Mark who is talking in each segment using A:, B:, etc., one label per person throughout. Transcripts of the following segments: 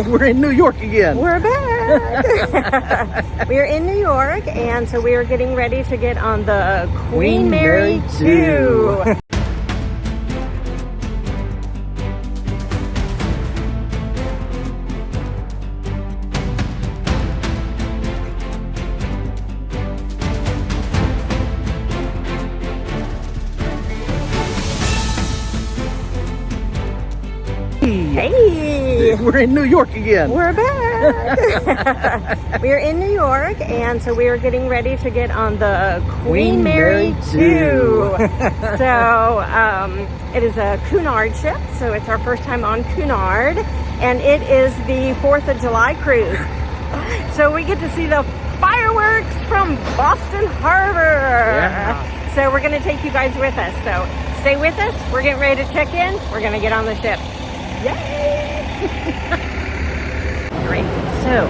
A: We're in New York again.
B: We're back. We're in New York, and so we are getting ready to get on the Queen Mary 2. Hey!
A: We're in New York again.
B: We're back. We're in New York, and so we are getting ready to get on the Queen Mary 2. So it is a Cunard ship, so it's our first time on Cunard, and it is the 4th of July cruise. So we get to see the fireworks from Boston Harbor.
A: Yeah.
B: So we're going to take you guys with us. So stay with us. We're getting ready to check in. We're going to get on the ship. Yay! Great. So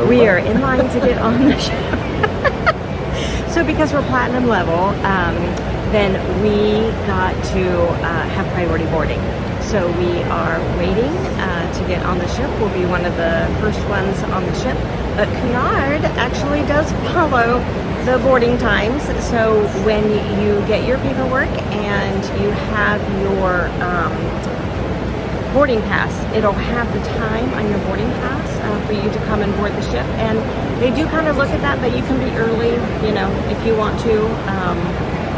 B: we are in line to get on the ship. So because we're platinum level, then we got to have priority boarding. So we are waiting to get on the ship. We'll be one of the first ones on the ship. But Cunard actually does follow the boarding times. So when you get your paperwork and you have your boarding pass, it'll have the time on your boarding pass for you to come and board the ship. And they do kind of look at that, but you can be early, you know, if you want to.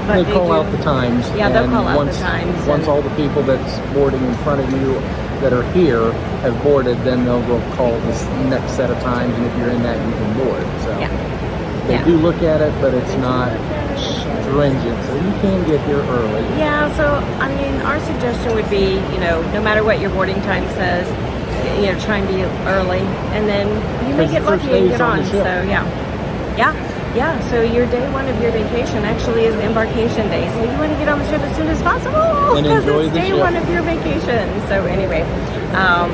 A: But they call out the times.
B: Yeah, they'll call out the times.
A: Once all the people that's boarding in front of you that are here have boarded, then they'll go call this next set of times, and if you're in that, you can board. So they do look at it, but it's not stringent, so you can get here early.
B: Yeah, so I mean, our suggestion would be, you know, no matter what your boarding time says, you know, try and be early, and then you may get lucky and get on. So yeah. So your day one of your vacation actually is Embarkation Day. So you want to get on the ship as soon as possible because it's day one of your vacation. So anyway,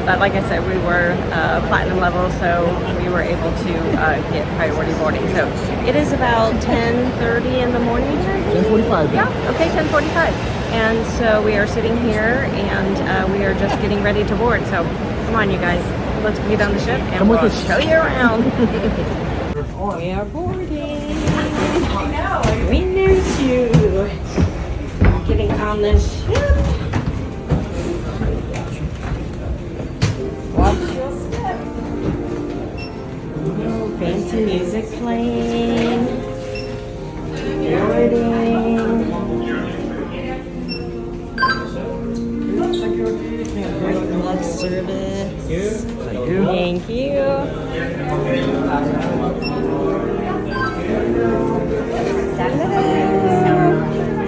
B: but like I said, we were platinum level, so we were able to get priority boarding. So it is about 10:30 in the morning.
A: 10:45.
B: Yeah. Okay, 10:45. And so we are sitting here, and we are just getting ready to board. So come on, you guys, let's get on the ship and we'll show you around. We are boarding. Queen Mary 2. Getting on the ship. Watch your step. Oh, fancy music playing. Boarding. Great love service.
A: Thank you.
B: Thank you.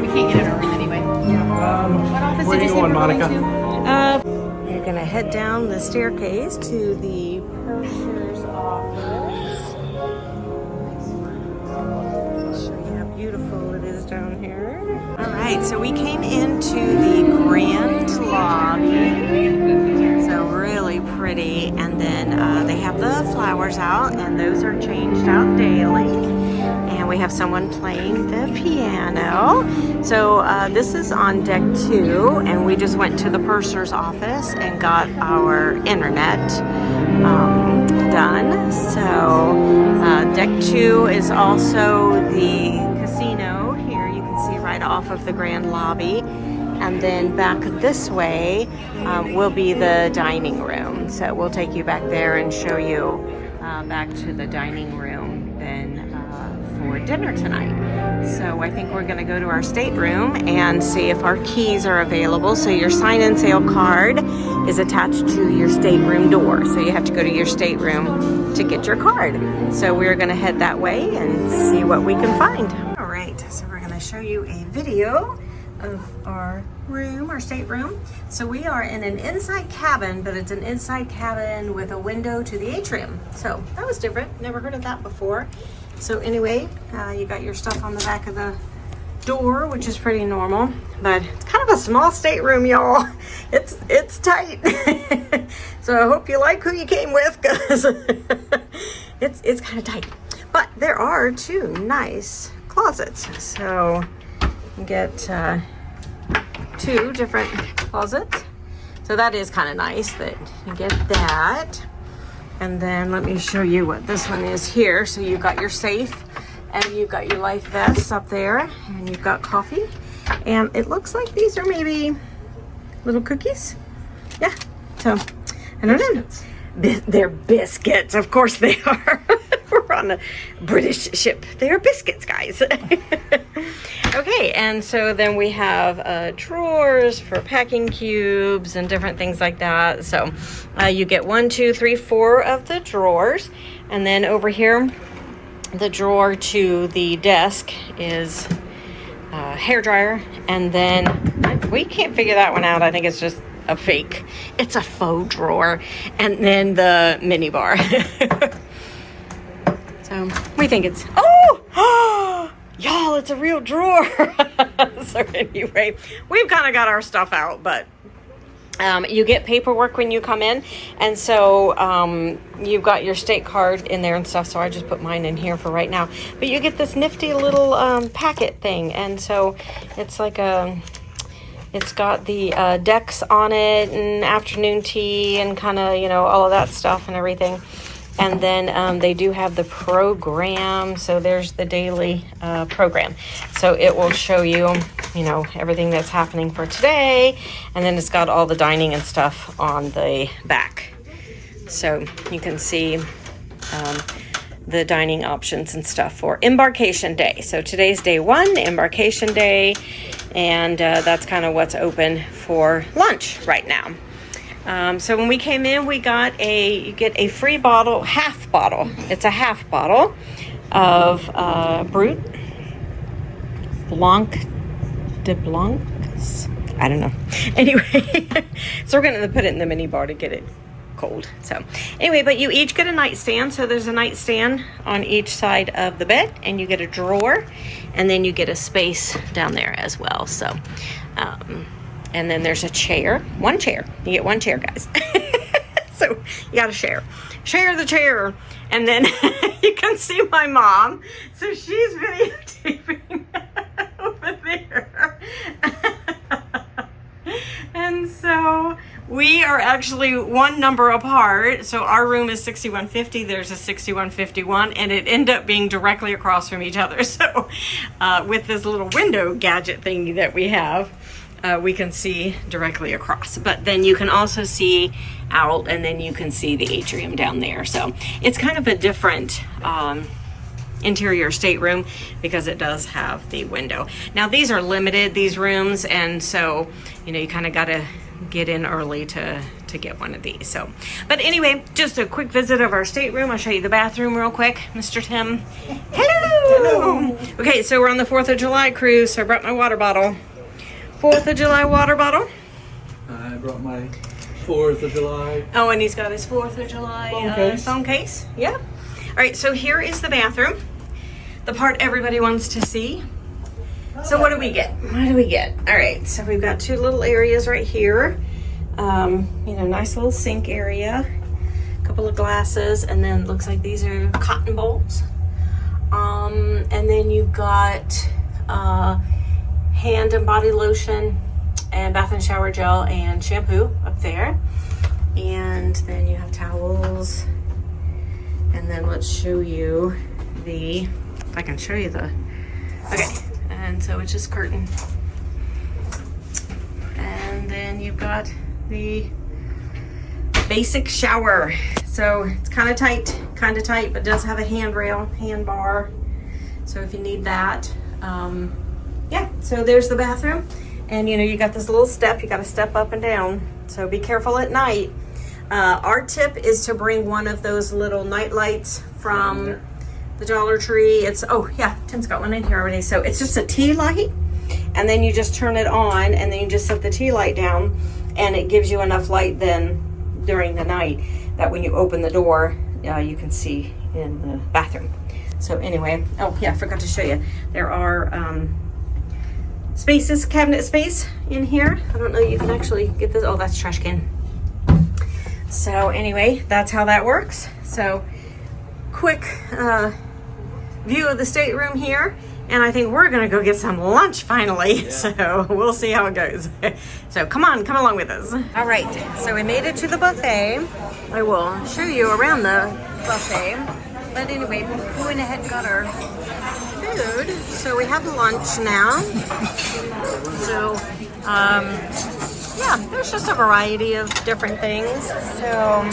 C: We can't get in our room anyway. What office
A: Where
C: did
A: are
C: you
A: you
C: say
A: going,
C: we're
A: Monica?
B: You're gonna head down the staircase to the purser's office. I'll show you how beautiful it is down here. All right, so we came into the grand lobby. So really pretty, and then they have the flowers out, and those are changed out daily. And we have someone playing the piano. So this is on deck 2, and we just went to the purser's office and got our internet done. So deck 2 is also the casino. Here you can see right off of the grand lobby. And then back this way will be the dining room. So we'll take you back there and show you back to the dining room then for dinner tonight. So I think we're going to go to our stateroom and see if our keys are available. So your sign-in sale card is attached to your stateroom door. So you have to go to your stateroom to get your card. So we're going to head that way and see what we can find. All right, so we're going to show you a video of our room, our stateroom. So we are in an inside cabin, but it's an inside cabin with a window to the atrium. So that was different. Never heard of that before. So anyway, you got your stuff on the back of the door, which is pretty normal, but it's kind of a small stateroom, y'all. It's tight. So I hope you like who you came with, because it's kind of tight. But there are 2 nice closets. So you get 2 different closets. So that is kind of nice that you get that. And then let me show you what this one is here. So you've got your safe and you've got your life vests up there and you've got coffee. And it looks like these are maybe little cookies. Yeah, so I don't know. They're biscuits, of course they are. We're on a British ship. They are biscuits, guys. Okay, and so then we have drawers for packing cubes and different things like that. So you get 1, 2, 3, 4 of the drawers. And then over here, the drawer to the desk is hair dryer. And then we can't figure that one out. I think it's just a fake. It's a faux drawer. And then the mini bar. So we think it's, oh, y'all, it's a real drawer. So anyway, we've kind of got our stuff out, but you get paperwork when you come in. And so you've got your state card in there and stuff. So I just put mine in here for right now. But you get this nifty little packet thing. And so it's like it's got the decks on it and afternoon tea and kind of, you know, all of that stuff and everything. And then they do have the program. So there's the daily program. So it will show you, you know, everything that's happening for today. And then it's got all the dining and stuff on the back. So you can see the dining options and stuff for Embarkation Day. So today's day 1, Embarkation Day. And that's kind of what's open for lunch right now. So when we came in, we got you get a free bottle, half bottle. It's a half bottle of Brut Blanc de Blancs. I don't know. Anyway, so we're going to put it in the mini bar to get it cold. So anyway, but you each get a nightstand. So there's a nightstand on each side of the bed, and you get a drawer, and then you get a space down there as well. So, and then there's a chair, one chair. You get one chair, guys. So you got to share the chair. And then you can see my mom. So she's videotaping over there. And so we are actually one number apart. So our room is 6150. There's a 6151, and it ended up being directly across from each other. So with this little window gadget thingy that we have, we can see directly across. But then you can also see out, and then you can see the atrium down there. So it's kind of a different interior stateroom because it does have the window. Now these are limited, these rooms, and so you know you kind of got to get in early to get one of these. So but anyway, just a quick visit of our stateroom. I'll show you the bathroom real quick. Mr. Tim, hello. Okay, so we're on the 4th of July cruise, so I brought my water bottle. 4th of July water bottle.
D: I brought my 4th of July.
B: Oh, and he's got his 4th of July phone case. Yeah. All right, so here is the bathroom. The part everybody wants to see. So what do we get? What do we get? All right, so we've got 2 little areas right here. You know, nice little sink area. A couple of glasses, and then looks like these are cotton bowls. And then you've got hand and body lotion and bath and shower gel and shampoo up there. And then you have towels. And then let's show you if I can show you okay. And so it's just curtain. And then you've got the basic shower. So it's kind of tight, but does have a handrail, hand bar. So if you need that, yeah, so there's the bathroom. And you know, you got this little step, you got to step up and down. So be careful at night. Our tip is to bring one of those little night lights from the Dollar Tree. It's, oh yeah, Tim's got one in here already. So it's just a tea light, and then you just turn it on, and then you just set the tea light down, and it gives you enough light then during the night that when you open the door, you can see in the bathroom. So anyway, oh yeah, I forgot to show you. There are spaces, cabinet space in here. I don't know, you can actually get this. Oh, that's trash can. So anyway, that's how that works. So quick view of the stateroom here. And I think we're gonna go get some lunch finally. So we'll see how it goes. So come along with us. All right, so we made it to the buffet. I will show you around the buffet. But anyway, we went ahead and got our food. So we have lunch now. So, yeah, there's just a variety of different things. So,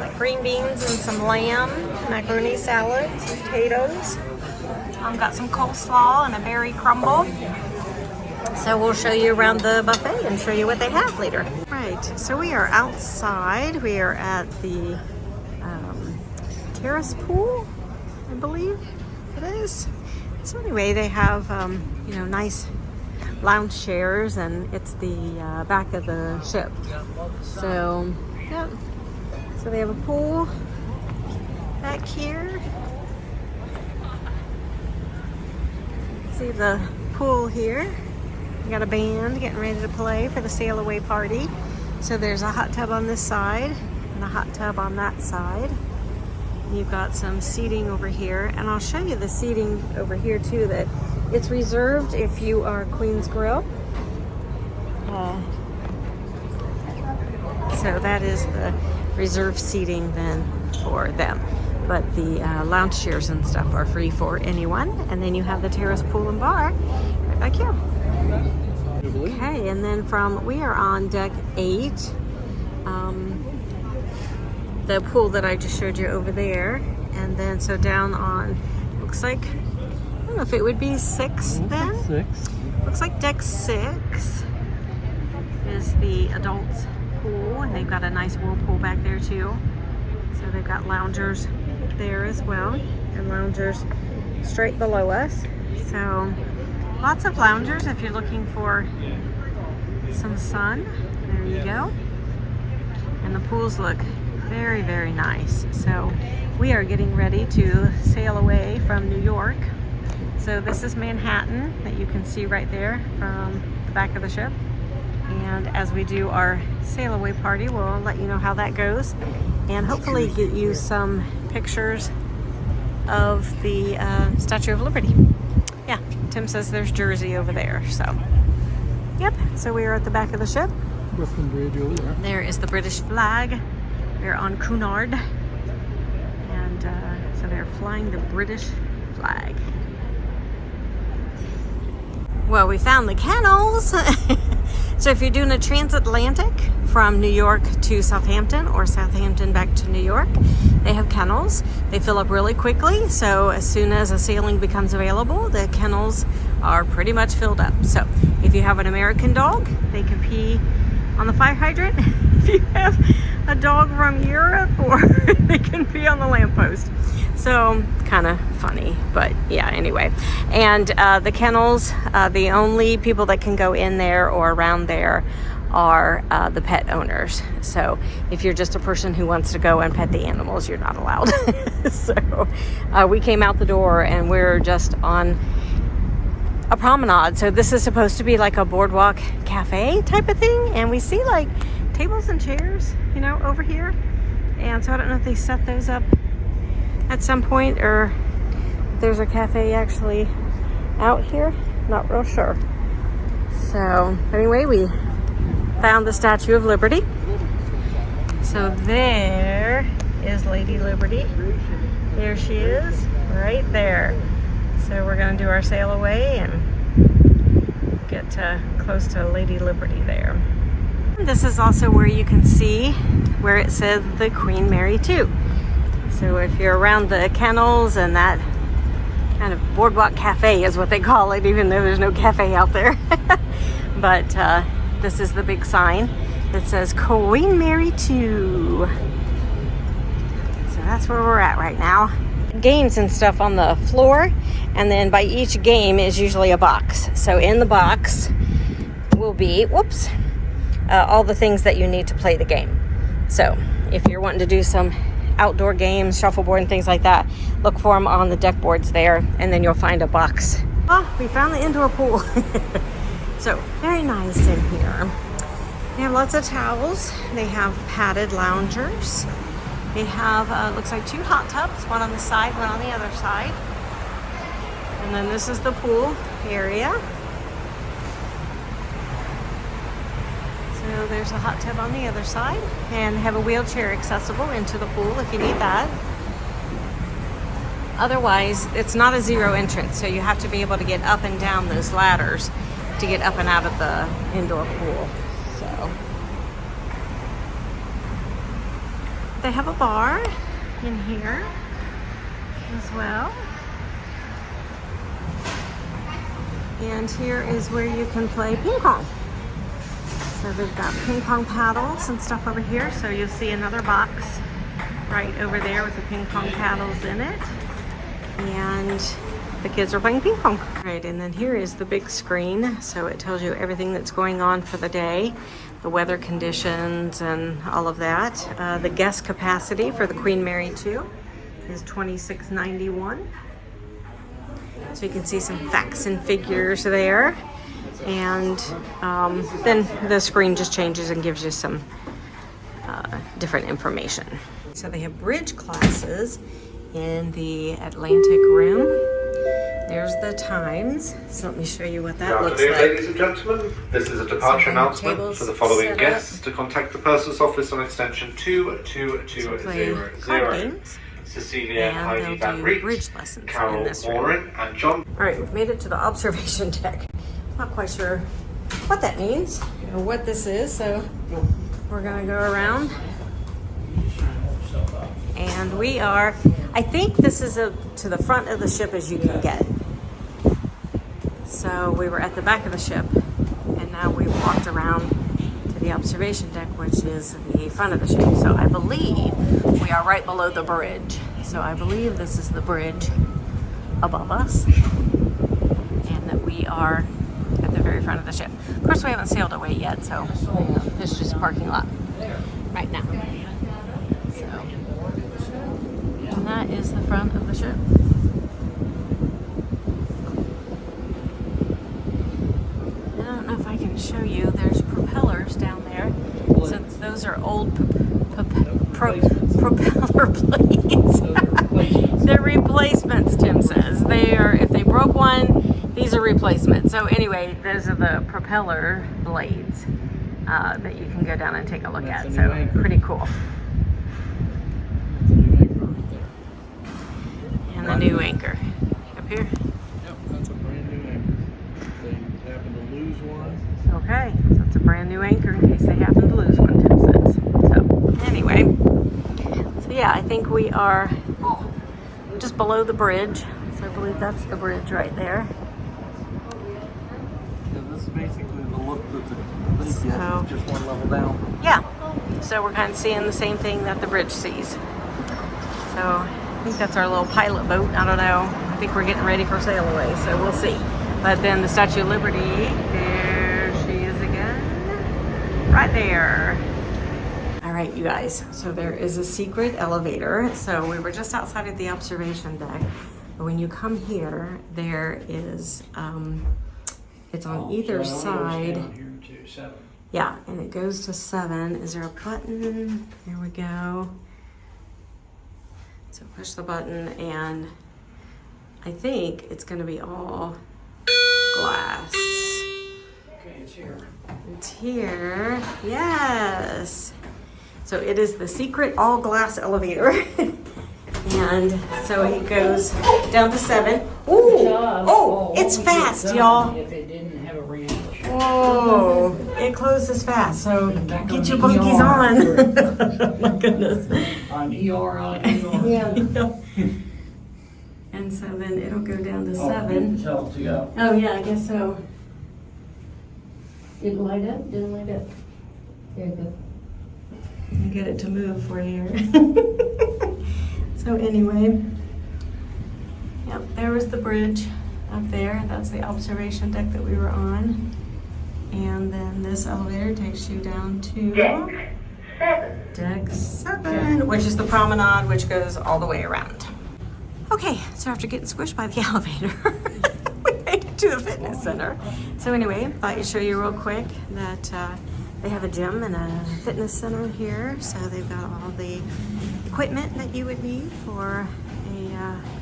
B: like green beans and some lamb, macaroni salad, some potatoes. Got some coleslaw and a berry crumble. So we'll show you around the buffet and show you what they have later. Right, so we are outside. We are at the terrace pool, I believe it is. So anyway, they have, you know, nice lounge chairs, and it's the back of the ship. So, yeah. So they have a pool back here. See the pool here. We got a band getting ready to play for the sail away party. So there's a hot tub on this side and a hot tub on that side. You've got some seating over here, and I'll show you the seating over here too, that it's reserved if you are Queen's Grill. So that is the reserved seating then for them. But the lounge chairs and stuff are free for anyone. And then you have the terrace pool and bar right back here. Okay, and then we are on deck 8. The pool that I just showed you over there. And then so down on, looks like, I don't know if it would be 6 then.
D: 6.
B: Looks like deck 6 is the adults pool, and they've got a nice whirlpool back there too. So they've got loungers there as well, and loungers straight below us. So lots of loungers if you're looking for some sun. There you go. And the pools look very, very nice. So we are getting ready to sail away from New York. So this is Manhattan that you can see right there from the back of the ship. And as we do our sail away party, we'll let you know how that goes, and hopefully get you some pictures of the Statue of Liberty. Yeah, Tim says there's Jersey over there. So, yep. So we are at the back of the ship.
D: Brooklyn Bridge over there.
B: There is the British flag. We're on Cunard, and so they're flying the British flag. Well, we found the kennels. So if you're doing a transatlantic from New York to Southampton or Southampton back to New York, they have kennels. They fill up really quickly. So as soon as a sailing becomes available, the kennels are pretty much filled up. So if you have an American dog, they can pee on the fire hydrant. If you have a dog from Europe, or they can pee on the lamppost. So kind of funny, but yeah, anyway. And the kennels, the only people that can go in there or around there are the pet owners. So if you're just a person who wants to go and pet the animals, you're not allowed. So we came out the door and we're just on a promenade. So this is supposed to be like a boardwalk cafe type of thing. And we see like tables and chairs, you know, over here. And so I don't know if they set those up at some point, or there's a cafe actually out here, not real sure. So anyway, we found the Statue of Liberty. So there is Lady Liberty. There she is, right there. So we're going to do our sail away and get close to Lady Liberty there. This is also where you can see where it says the Queen Mary too. So if you're around the kennels and that kind of boardwalk cafe is what they call it, even though there's no cafe out there. But this is the big sign that says Queen Mary 2. So that's where we're at right now. Games and stuff on the floor, and then by each game is usually a box. So in the box will be, all the things that you need to play the game. So if you're wanting to do some outdoor games, shuffleboard and things like that, look for them on the deck boards there, and then you'll find a box. Oh, we found the indoor pool. So very nice in here. They have lots of towels. They have padded loungers. They have looks like 2 hot tubs, one on the side, one on the other side. And then this is the pool area. So there's a hot tub on the other side, and have a wheelchair accessible into the pool if you need that. Otherwise, it's not a zero entrance, so you have to be able to get up and down those ladders to get up and out of the indoor pool. So they have a bar in here as well. And here is where you can play ping pong. So they've got ping pong paddles and stuff over here. So you'll see another box right over there with the ping pong paddles in it. And the kids are playing ping pong. Right, and then here is the big screen. So it tells you everything that's going on for the day, the weather conditions and all of that. The guest capacity for the Queen Mary 2 is 2691. So you can see some facts and figures there. And then the screen just changes and gives you some different information. So they have bridge classes in the Atlantic room. There's the times. So let me show you what that looks like.
E: Ladies and gentlemen, this is a departure announcement for the following guests to contact the purser's office on extension 22200. Cecilia Heidi Van Reet, Carol Morin, and John.
B: All right, we've made it to the observation deck. Not quite sure what that means or what this is, so we're gonna go around. And we are, I think this is to the front of the ship as you can get. So we were at the back of the ship, and now we've walked around to the observation deck, which is the front of the ship. So I believe we are right below the bridge. So I believe this is the bridge above us, and that we are at the very front of the ship. Of course, we haven't sailed away yet, so this is just a parking lot right now. So, and that is the front of the ship. I don't know if I can show you. There's propellers down there. So those are old propeller blades. They're replacements, Tim says. They are, if they broke one, these are replacements. So anyway, those are the propeller blades that you can go down and take a look at. So pretty cool. And the new anchor up here.
D: Yep, that's a brand new anchor. If they happen to lose one.
B: Okay, so it's a brand new anchor in case they happen to lose one, Tim says. So anyway, so yeah, I think we are just below the bridge. So I believe that's the bridge right there.
D: And this is basically the look that they get, just one level down.
B: Yeah, so we're kind of seeing the same thing that the bridge sees. So I think that's our little pilot boat. I don't know. I think we're getting ready for sail away, so we'll see. But then the Statue of Liberty, there she is again, right there. All right, you guys, so there is a secret elevator. So we were just outside of the observation deck. But when you come here, there is, it's on either side. Yeah, and it goes to 7. Is there a button? There we go. So push the button, and I think it's gonna be all glass.
F: Okay, it's here.
B: It's here, yes. So it is the secret all glass elevator. And so it goes down to 7. Ooh, oh, it's fast, y'all.
F: If it didn't have a ramp.
B: Whoa, it closes fast, so get your bunkies on. My goodness.
F: On ER, on ER.
B: Yeah. And so then it'll go down to 7.
F: Tell it to go.
B: Oh yeah, I guess so.
G: Didn't light up, didn't light up. There you go.
B: I'll get it to move for you. So anyway, yep, there was the bridge up there. That's the observation deck that we were on. And then this elevator takes you down to Deck 7, which is the promenade, which goes all the way around. Okay, so after getting squished by the elevator, we made it to the fitness center. So anyway, thought I'd show you real quick that They have a gym and a fitness center here, so they've got all the equipment that you would need for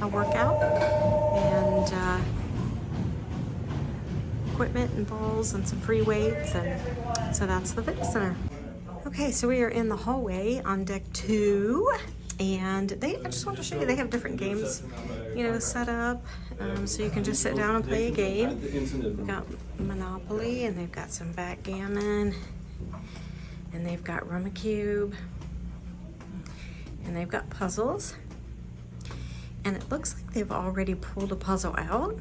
B: a workout, and equipment and balls and some free weights, and so that's the fitness center. Okay, so we are in the hallway on deck 2, and I just want to show you, they have different games, you know, set up, so you can just sit down and play a game. They've got Monopoly, and they've got some backgammon, and they've got Rummikub, and they've got puzzles. And it looks like they've already pulled a puzzle out,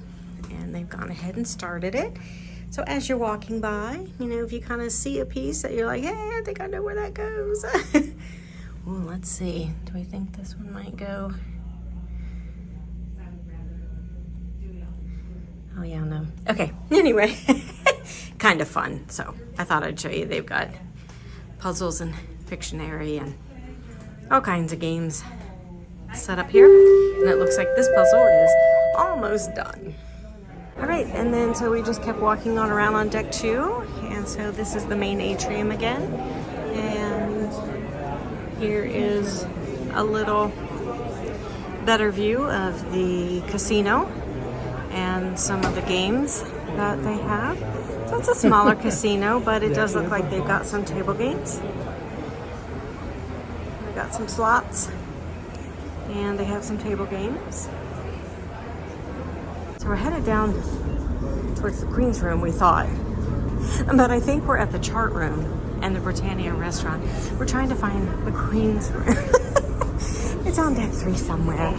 B: and they've gone ahead and started it. So as you're walking by, you know, if you kind of see a piece that you're like, hey, I think I know where that goes. Well, let's see. Do we think this one might go? Oh yeah, no. Okay, anyway, kind of fun. So I thought I'd show you. They've got puzzles and Pictionary and all kinds of games set up here. And it looks like this puzzle is almost done. All right, and then so we just kept walking on around on deck 2. And so this is the main atrium again. And here is a little better view of the casino and some of the games that they have. So it's a smaller casino, but it does look like they've got some table games. They've got some slots, and they have some table games. So we're headed down towards the Queen's Room, we thought. But I think we're at the Chart Room and the Britannia restaurant. We're trying to find the Queen's Room. It's on deck 3 somewhere.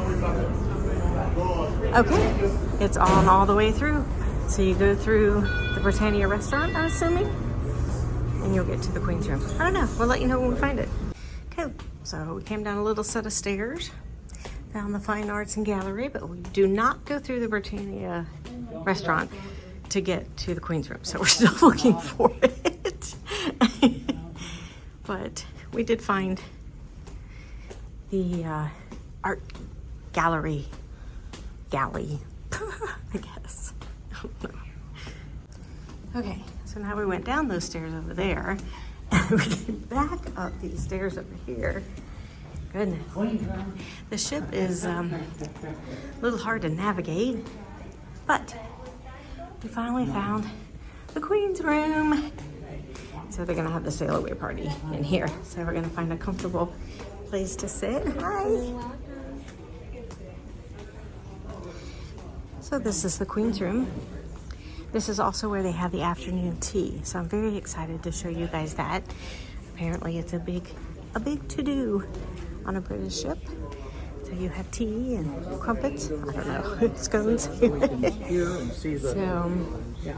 B: Okay, it's on all the way through. So you go through the Britannia restaurant, I'm assuming, and you'll get to the Queen's Room. I don't know, we'll let you know when we find it. Okay, so we came down a little set of stairs, found the Fine Arts and Gallery, but we do not go through the Britannia restaurant to get to the Queen's Room, so we're still looking for it. But we did find the art gallery, Galley, I guess. I don't know. Okay, so now we went down those stairs over there, and we came back up these stairs over here. Goodness. The ship is a little hard to navigate, but we finally found the Queen's Room. So they're gonna have the sail away party in here. So we're gonna find a comfortable place to sit. Hi. So this is the Queen's Room. This is also where they have the afternoon tea. So I'm very excited to show you guys that. Apparently it's a big to-do on a British ship. So you have tea and crumpets. I don't know, scones. Yeah.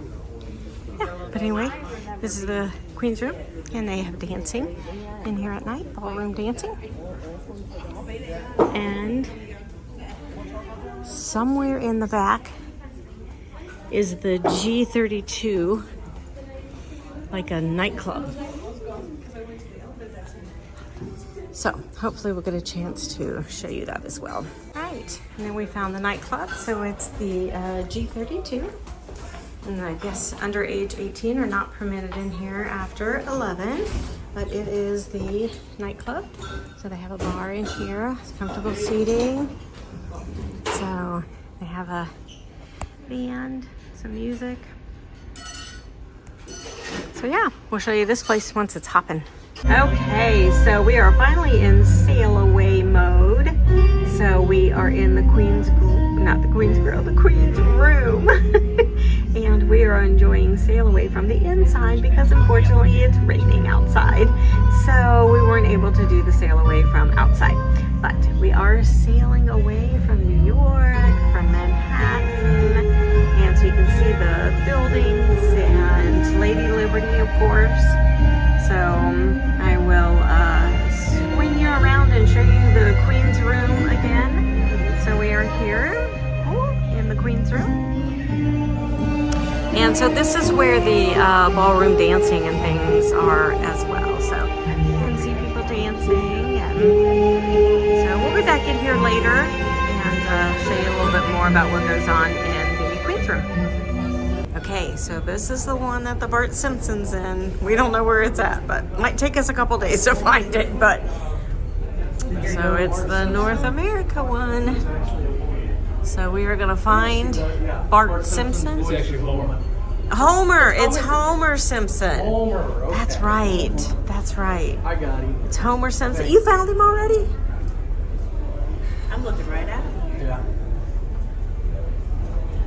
B: But anyway, this is the Queen's Room, and they have dancing in here at night, ballroom dancing. And somewhere in the back is the G32, like a nightclub. So hopefully we'll get a chance to show you that as well. All right, and then we found the nightclub. So it's the G32. And I guess under age 18 are not permitted in here after 11, but it is the nightclub. So they have a bar in here, comfortable seating. So they have a band, some music. So yeah, we'll show you this place once it's hopping. Okay, so we are finally in sail away mode. So we are in the Queen's Room. And we are enjoying sail away from the inside because unfortunately it's raining outside. So we weren't able to do the sail away from outside. But we are sailing away from New York, from Manhattan. And so you can see the buildings and Lady Liberty, of course. So I will swing you around and show you the Queen's Room again. So we are here in the Queen's Room. And so this is where the ballroom dancing and things are as well. So you can see people dancing. And so we'll be back in here later and show you a little bit more about what goes on in the Queen's Room. Okay, so this is the one that the Bart Simpson's in. We don't know where it's at, but it might take us a couple days to find it, but so it's the North America one. So we are gonna find Bart Simpson.
D: It's actually Homer.
B: Homer, it's Homer Simpson.
A: Homer. Okay.
B: That's right. That's right.
A: I got him.
B: It's Homer Simpson. You found him already?
C: I'm looking right at it.
A: Yeah.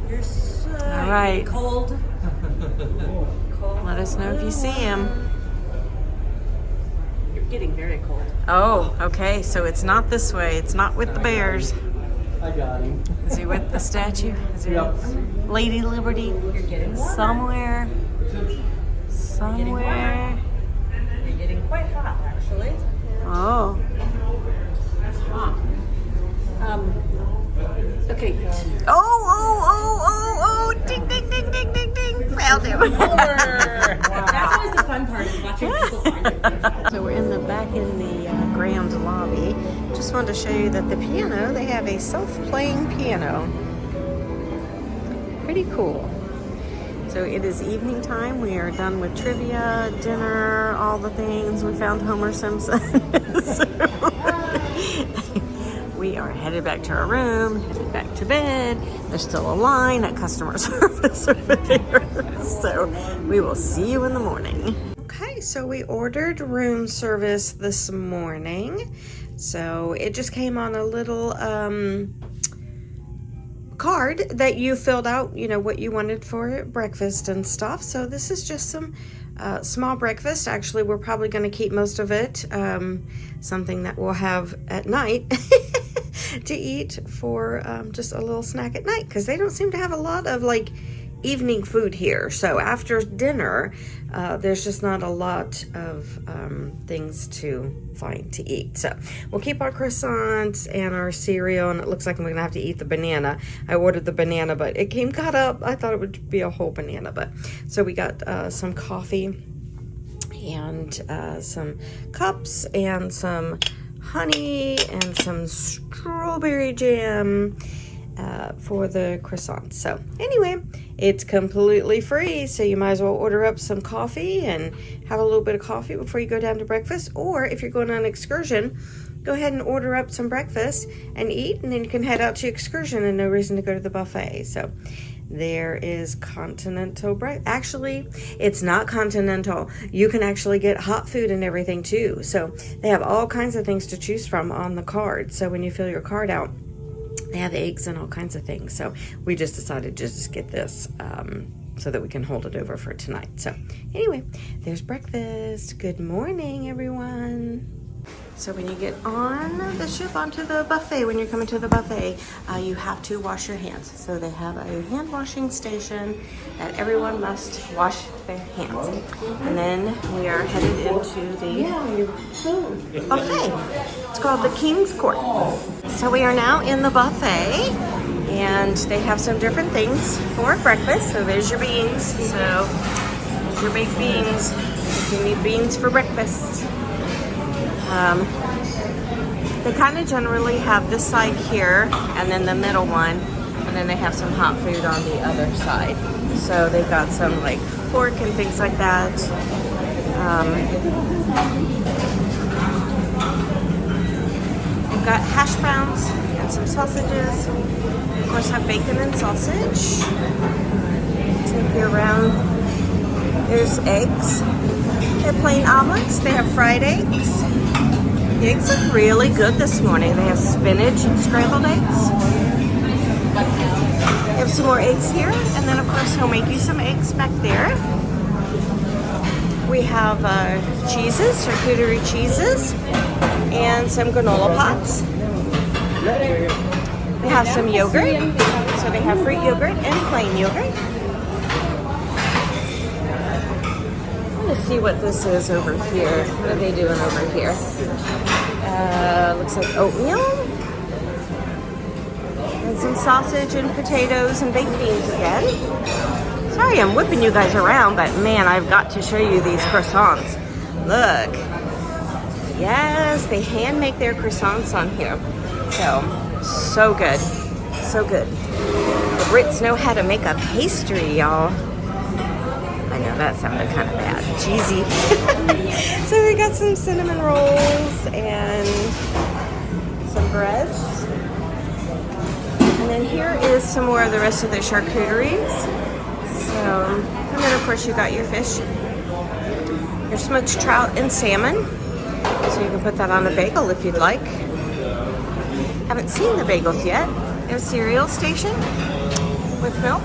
C: You're so
B: All right.
C: cold.
B: Let us know if you see him.
C: You're getting very cold.
B: Oh, okay. So it's not this way. It's not with the bears.
A: I got him.
B: Is he with the statue? Is he
A: Yep.
B: with Lady Liberty?
C: You're getting warmer.
B: Somewhere. Somewhere.
C: You're getting quite hot, actually.
B: Oh.
C: Okay.
B: Oh. Ding, ding, ding, ding, ding, ding. Found him.
C: That's always the fun part, is watching people find it.
B: So we're in the back in the grand lobby. Just wanted to show you that the piano, they have a self-playing piano. Pretty cool. So it is evening time. We are done with trivia, dinner, all the things. We found Homer Simpson. We are headed back to our room, headed back to bed. There's still a line at customer service over there. So we will see you in the morning. Okay, so we ordered room service this morning. So it just came on a little card that you filled out, you know, what you wanted for breakfast and stuff. So this is just some small breakfast. Actually, we're probably going to keep most of it. Something that we'll have at night to eat for just a little snack at night, because they don't seem to have a lot of like evening food here. So after dinner, there's just not a lot of things to find to eat. So we'll keep our croissants and our cereal, and it looks like I'm gonna have to eat the banana. I ordered the banana, but it came cut up. I thought it would be a whole banana, but so we got some coffee and some cups and some honey and some strawberry jam for the croissants. So anyway, it's completely free, so you might as well order up some coffee and have a little bit of coffee before you go down to breakfast. Or if you're going on an excursion, go ahead and order up some breakfast and eat, and then you can head out to your excursion and no reason to go to the buffet. So there is continental breakfast. Actually, it's not continental. You can actually get hot food and everything too. So they have all kinds of things to choose from on the card. So when you fill your card out, they have eggs and all kinds of things. So we just decided to just get this so that we can hold it over for tonight. So anyway, there's breakfast. Good morning, everyone. So when you get on the ship onto the buffet, when you're coming to the buffet, you have to wash your hands. So they have a hand washing station that everyone must wash their hands. And then we are headed into the buffet. It's called the King's Court. So we are now in the buffet, and they have some different things for breakfast. So there's your beans. So there's your baked beans. If you need beans for breakfast. They kind of generally have this side here and then the middle one, and then they have some hot food on the other side. So they've got some like pork and things like that. They've got hash browns and some sausages. Of course, have bacon and sausage. Take you around. There's eggs. They're plain omelets. They have fried eggs. The eggs look really good this morning. They have spinach and scrambled eggs. They have some more eggs here, and then of course he'll make you some eggs back there. We have cheeses, charcuterie cheeses, and some granola pots. They have some yogurt, so they have fruit yogurt and plain yogurt. Let's see what this is over here. What are they doing over here? Looks like oatmeal. And some sausage and potatoes and baked beans again. Sorry I'm whipping you guys around, but man, I've got to show you these croissants. Look. Yes, they hand make their croissants on here. So good. So good. The Brits know how to make a pastry, y'all. I know that sounded kind of bad. Cheesy. So we got some cinnamon rolls and some breads. And then here is some more of the rest of the charcuteries. So, and then of course you got your fish, your smoked trout and salmon. So you can put that on a bagel if you'd like. Haven't seen the bagels yet. There's a cereal station with milk.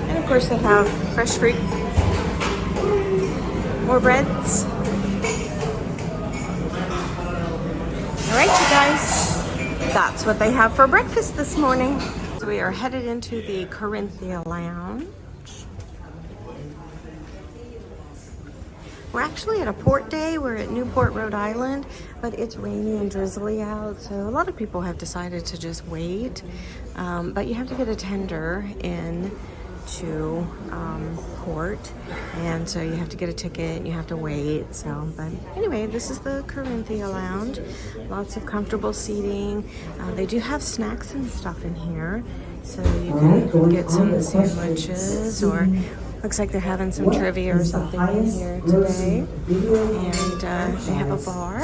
B: And of course they have fresh fruit. More breads. All right, you guys. That's what they have for breakfast this morning. So we are headed into the Corinthia Lounge. We're actually at a port day. We're at Newport, Rhode Island, but it's rainy and drizzly out, so a lot of people have decided to just wait. But you have to get a tender in to port, and so you have to get a ticket and you have to wait. So, but anyway, this is the Corinthia Lounge. Lots of comfortable seating. They do have snacks and stuff in here, so you can get some sandwiches, or looks like they're having some trivia or something in here today. And they have a bar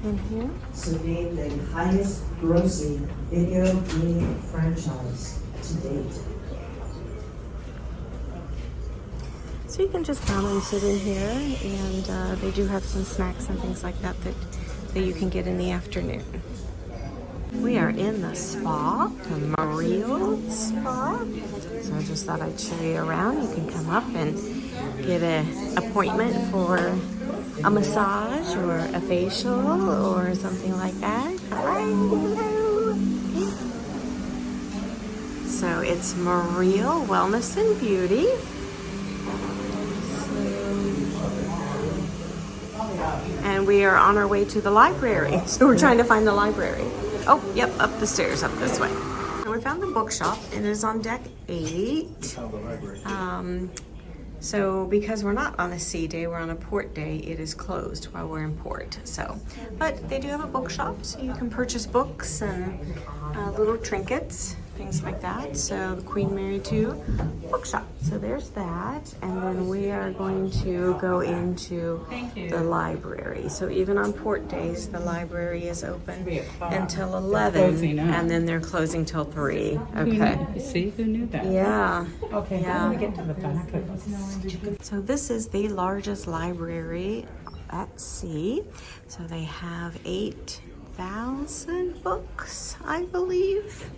B: in here.
H: So named the highest grossing video game franchise to date.
B: So you can just come and sit in here, and they do have some snacks and things like that that you can get in the afternoon. We are in the spa, the Mariel Spa. So I just thought I'd show you around. You can come up and get an appointment for a massage or a facial or something like that. Hello. So it's Mariel Wellness and Beauty. And we are on our way to the library. So we're trying to find the library. Oh, yep, up the stairs, up this way. So we found the bookshop, and it is on deck 8. So because we're not on a sea day, we're on a port day, it is closed while we're in port. So, but they do have a bookshop, so you can purchase books and little trinkets, things like that. So the Queen Mary 2 bookshop. So there's that, and then we are going to go into the library. So even on port days, the library is open until 11, and then they're closing till 3. Okay.
F: See, who knew that?
B: Yeah.
F: Okay,
B: Yeah.
F: how do we get to the back of this?
B: So this is the largest library at sea. So they have 8,000 books, I believe.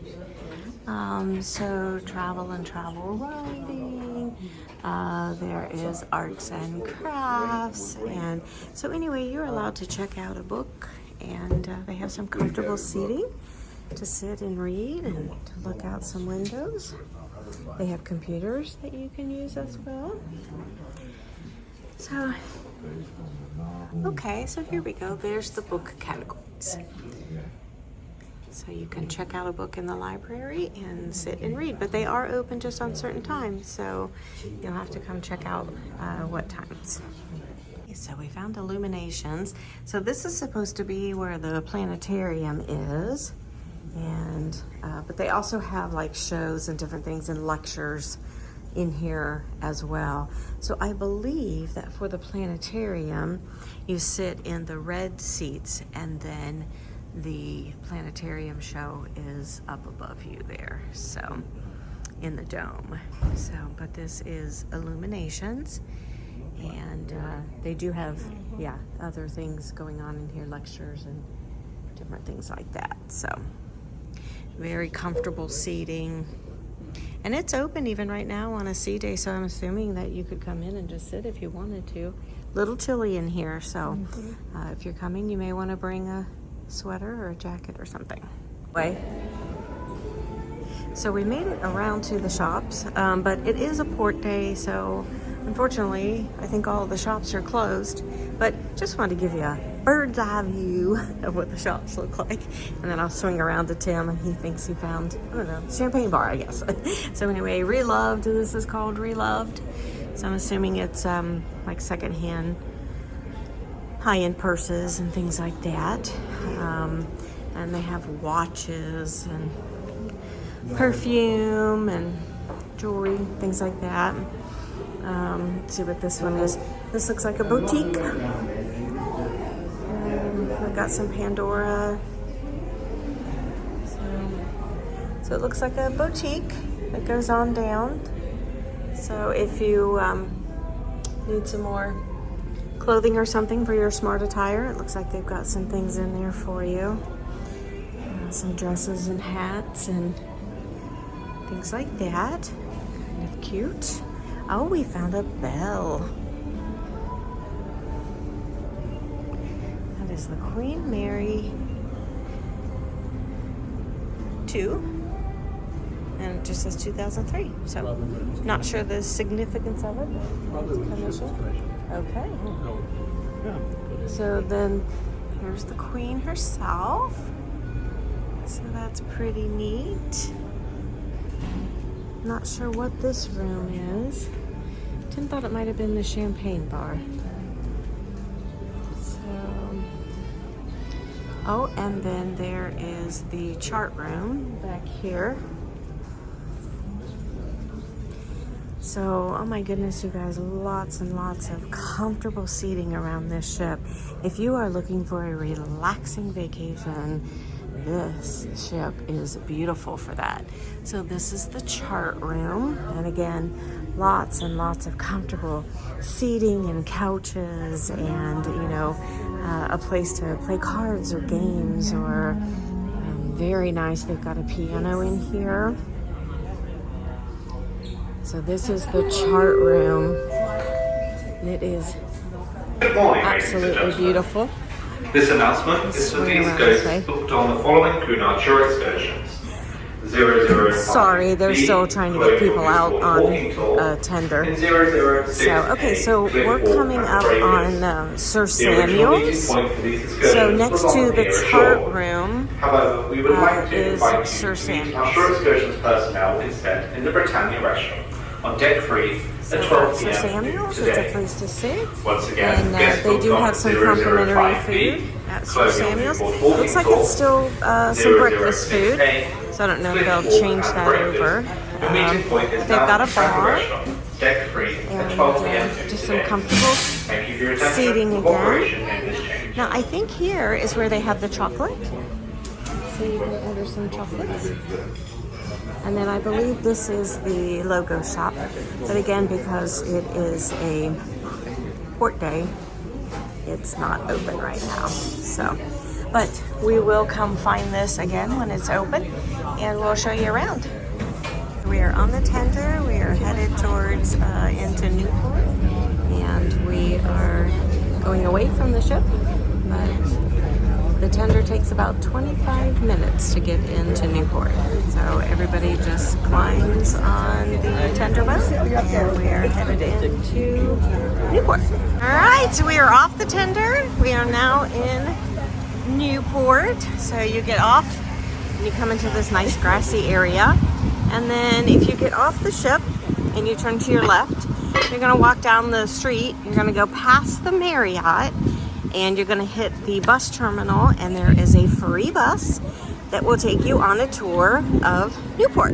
B: So travel and travel writing. There is arts and crafts. And so anyway, you're allowed to check out a book, and they have some comfortable seating to sit and read and to look out some windows. They have computers that you can use as well. So, okay, so here we go. There's the book categories. So you can check out a book in the library and sit and read, but they are open just on certain times, so you'll have to come check out what times. So we found Illuminations. So this is supposed to be where the planetarium is, and but they also have like shows and different things and lectures in here as well. So I believe that for the planetarium, you sit in the red seats, and then the planetarium show is up above you there, so in the dome. So, but this is Illuminations, and they do have, yeah, other things going on in here, lectures and different things like that. So very comfortable seating, and it's open even right now on a sea day, so I'm assuming that you could come in and just sit if you wanted to. Little chilly in here, so if you're coming, you may want to bring a sweater or a jacket or something. So we made it around to the shops, but it is a port day, so unfortunately I think all of the shops are closed, but just wanted to give you a bird's eye view of what the shops look like, and then I'll swing around to Tim, and he thinks he found, I don't know, champagne bar, I guess. So anyway, Reloved, this is called Reloved, so I'm assuming it's like secondhand high-end purses and things like that. And they have watches and perfume and jewelry, things like that. Let's see what this one is. This looks like a boutique. We've got some Pandora. So it looks like a boutique that goes on down. So if you need some more clothing or something for your smart attire, it looks like they've got some things in there for you. Some dresses and hats and things like that. Kind of cute. Oh, we found a bell. That is the Queen Mary 2. And it just says 2003. So, not sure the significance of it.
D: Probably when the ship was commissioned.
B: Okay.
D: No. Yeah.
B: So then, here's the Queen herself. So that's pretty neat. Not sure what this room is. Tim thought it might have been the champagne bar. So, oh, and then there is the chart room back here. So, oh my goodness, you guys, lots and lots of comfortable seating around this ship. If you are looking for a relaxing vacation, this ship is beautiful for that. So this is the chart room, and again, lots and lots of comfortable seating and couches, and you know, a place to play cards or games, or very nice. They've got a piano in here. So this is the chart room. It is
E: Good morning, ladies and
B: absolutely
E: gentlemen.
B: beautiful.
E: This announcement is for these ghosts booked on the following Cunard Shore excursions. 005.
B: Sorry, they're still trying to get people out on tender.
E: And 006.
B: So, okay, so we're coming up on Sir Samuel's. So next to the chart room
E: However, we would like to
B: is
E: invite
B: Sir
E: you to meet our
B: Samuel's.
E: shore excursions personnel instead in the Britannia restaurant on deck 3 at 12
B: Sir
E: p.m.
B: Samuel's, it's a
E: today.
B: place to sit.
E: Once again,
B: And
E: guests
B: they
E: booked
B: do
E: on
B: have some complimentary
E: 005B,
B: food at Sir
E: clothing on
B: Samuel's.
E: Newport
B: Looks like it's still some breakfast food.
E: 006A,
B: So I don't know if they'll change that over.
E: Your meeting point is
B: They've
E: now
B: got a
E: at the
B: bar.
E: restaurant, deck 3 at
B: And
E: 12 p.m.
B: just some
E: today.
B: comfortable
E: Thank you for your attention.
B: seating again.
E: Cooperation in this change.
B: Now I think here is where they have the chocolate. So you can order some chocolates. And then I believe this is the logo shop. But again, because it is a port day, it's not open right now. So, but we will come find this again when it's open, and we'll show you around. We are on the tender. We are headed towards into Newport, and we are going away from the ship, but the tender takes about 25 minutes to get into Newport. So everybody just climbs on the tender boat, and we are headed into Newport. All right, so we are off the tender. We are now in Newport. So you get off and you come into this nice grassy area. And then if you get off the ship and you turn to your left, you're gonna walk down the street. You're gonna go past the Marriott, and you're gonna hit the bus terminal, and there is a free bus that will take you on a tour of Newport.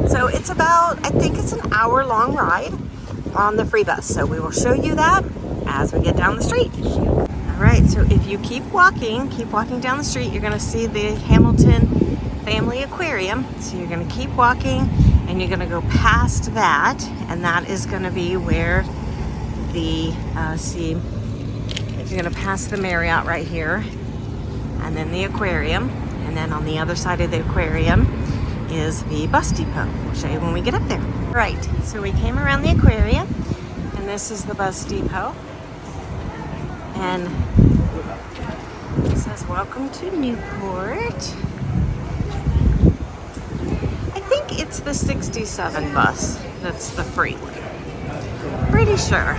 B: So it's about, I think it's an hour-long ride on the free bus. So we will show you that as we get down the street. All right, so if you keep walking down the street, you're gonna see the Hamilton Family Aquarium. So you're gonna keep walking, and you're gonna go past that, and that is gonna be where the, you're gonna pass the Marriott right here, and then the aquarium, and then on the other side of the aquarium is the bus depot. We'll show you when we get up there. Right, so we came around the aquarium, and this is the bus depot, and it says welcome to Newport. I think it's the 67 bus that's the free one. Pretty sure.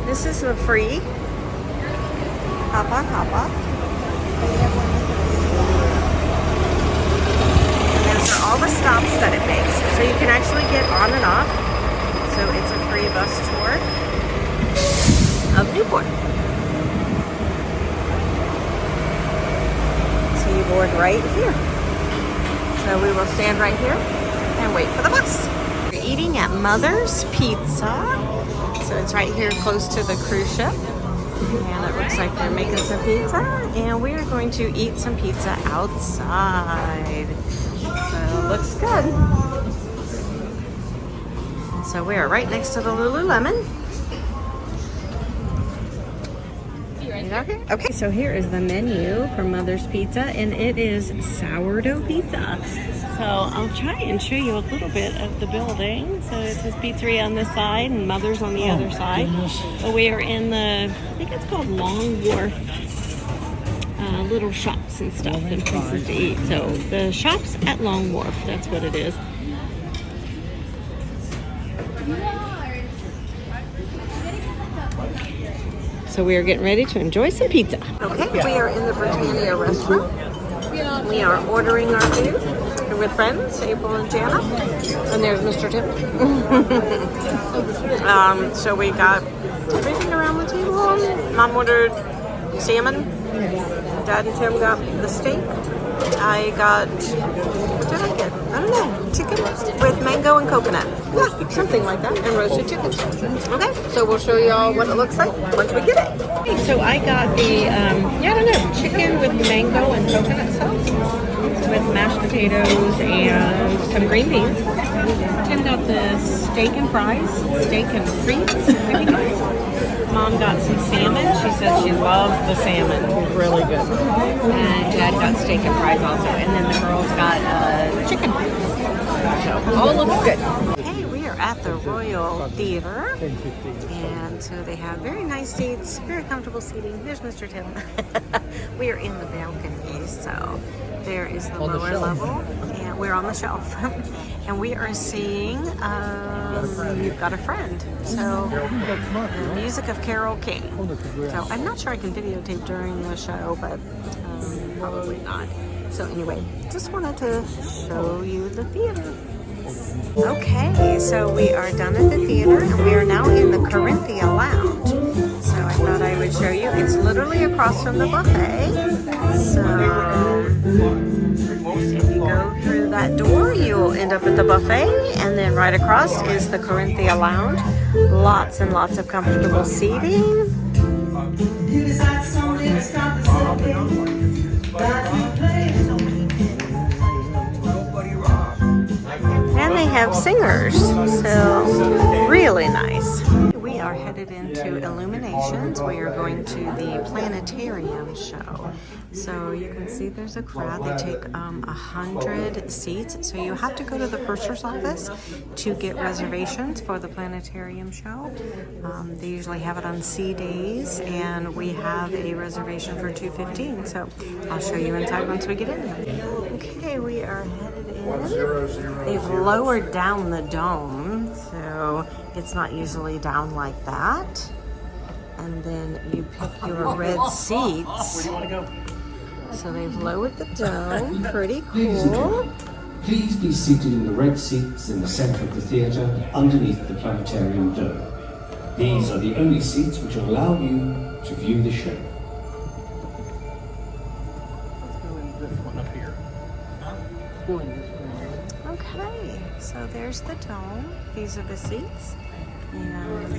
B: This is a free hop on, hop off. And those are all the stops that it makes. So you can actually get on and off. So it's a free bus tour of Newport. board right here. So we will stand right here and wait for the bus. We're eating at Mother's Pizza. So it's right here close to the cruise ship. And it looks like they're making some pizza. And we are going to eat some pizza outside. So it looks good. So we are right next to the Lululemon. Okay, so here is the menu for Mother's Pizza, and it is sourdough pizza. So I'll try and show you a little bit of the building. So it says Pizzeria on this side and Mother's on the other side. So we are in the, I think it's called Long Wharf, little shops and stuff and places to eat. So the shops at Long Wharf, that's what it is. So we are getting ready to enjoy some pizza. Okay, we are in the Britannia restaurant. We are ordering our food with friends, April and Jana. And there's Mr. Tim. So we got everything around the table. Mom ordered salmon. Dad and Tim got the steak. I got, what did I get? I don't know, chicken with mango and coconut. Yeah, something like that, and roasted chicken. Okay, so we'll show you all what it looks like once we get it. Okay, so I got the, chicken with mango and coconut sauce with mashed potatoes and some green beans. Tim got the steak and fries, steak and frites, I think it is. Mom got some salmon. She said she loves the salmon. It was really good. And Dad got steak and fries also. And then the girls got chicken. So all looks good. Okay, we are at the Royal Theatre. And so they have very nice seats, very comfortable seating. There's Mr. Tim. We are in the balcony, so there is the lower level. And we're on the shelf. And we are seeing You've Got a Friend. So the music of karaoke. So I'm not sure I can videotape during the show, but probably not. So anyway, just wanted to show you the theater. Okay, so we are done at the theater and we are now in the Corinthia Lounge. So I thought I would show you. It's literally across from the buffet. So if you go through that door, you'll end up at the buffet, and then right across is the Corinthia Lounge. Lots and lots of comfortable seating. And they have singers, so really nice. We are headed into Illuminations. We are going to the Planetarium show. So you can see there's a crowd. They take 100 seats. So you have to go to the purser's office to get reservations for the Planetarium show. They usually have it on C days, and we have a reservation for $2.15. So I'll show you inside once we get in there. Okay, we are headed in. They've lowered down the dome, so it's not usually down like that. And then you pick your red seats. So they've lowered the dome, pretty cool.
I: Please be seated in the red seats in the center of the theater underneath the Planetarium dome. These are the only seats which will allow you to view the show.
A: Let's go in this one up here. Go in this one.
B: Okay, so there's the dome. These are the seats. And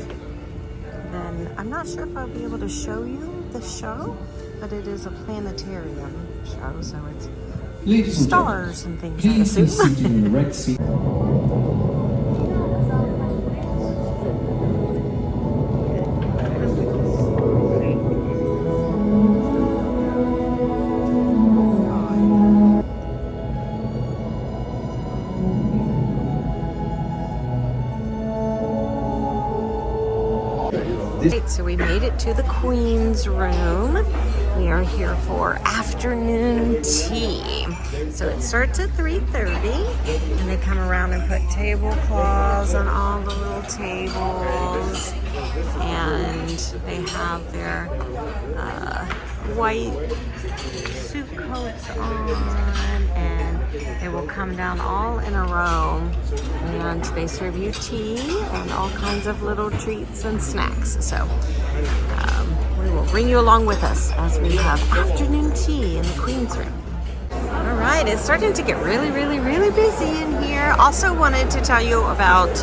B: then I'm not sure if I'll be able to show you the show, but it is a planetarium show, so it's
I: Ladies and
B: stars and things, I
I: please be
B: assume.
I: seated in the red seat.
B: So we made it to the Queen's room. We are here for afternoon tea. So it starts at 3:30, and they come around and put tablecloths on all the little tables, and they have their white suit coats on, and they will come down all in a row, and they serve you tea and all kinds of little treats and snacks. So we will bring you along with us as we have afternoon tea in the Queen's room. right, it's starting to get really, really, really busy in here. Also wanted to tell you about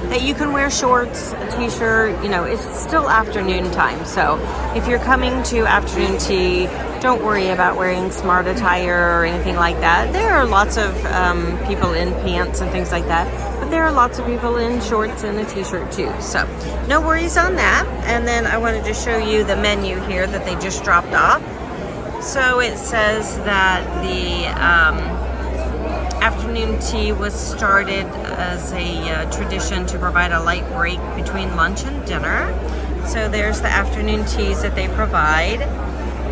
B: that you can wear shorts, a t-shirt, you know, it's still afternoon time. So if you're coming to afternoon tea, don't worry about wearing smart attire or anything like that. There are lots of people in pants and things like that, but there are lots of people in shorts and a t-shirt too. So no worries on that. And then I wanted to show you the menu here that they just dropped off. So it says that the afternoon tea was started as a tradition to provide a light break between lunch and dinner. So there's the afternoon teas that they provide.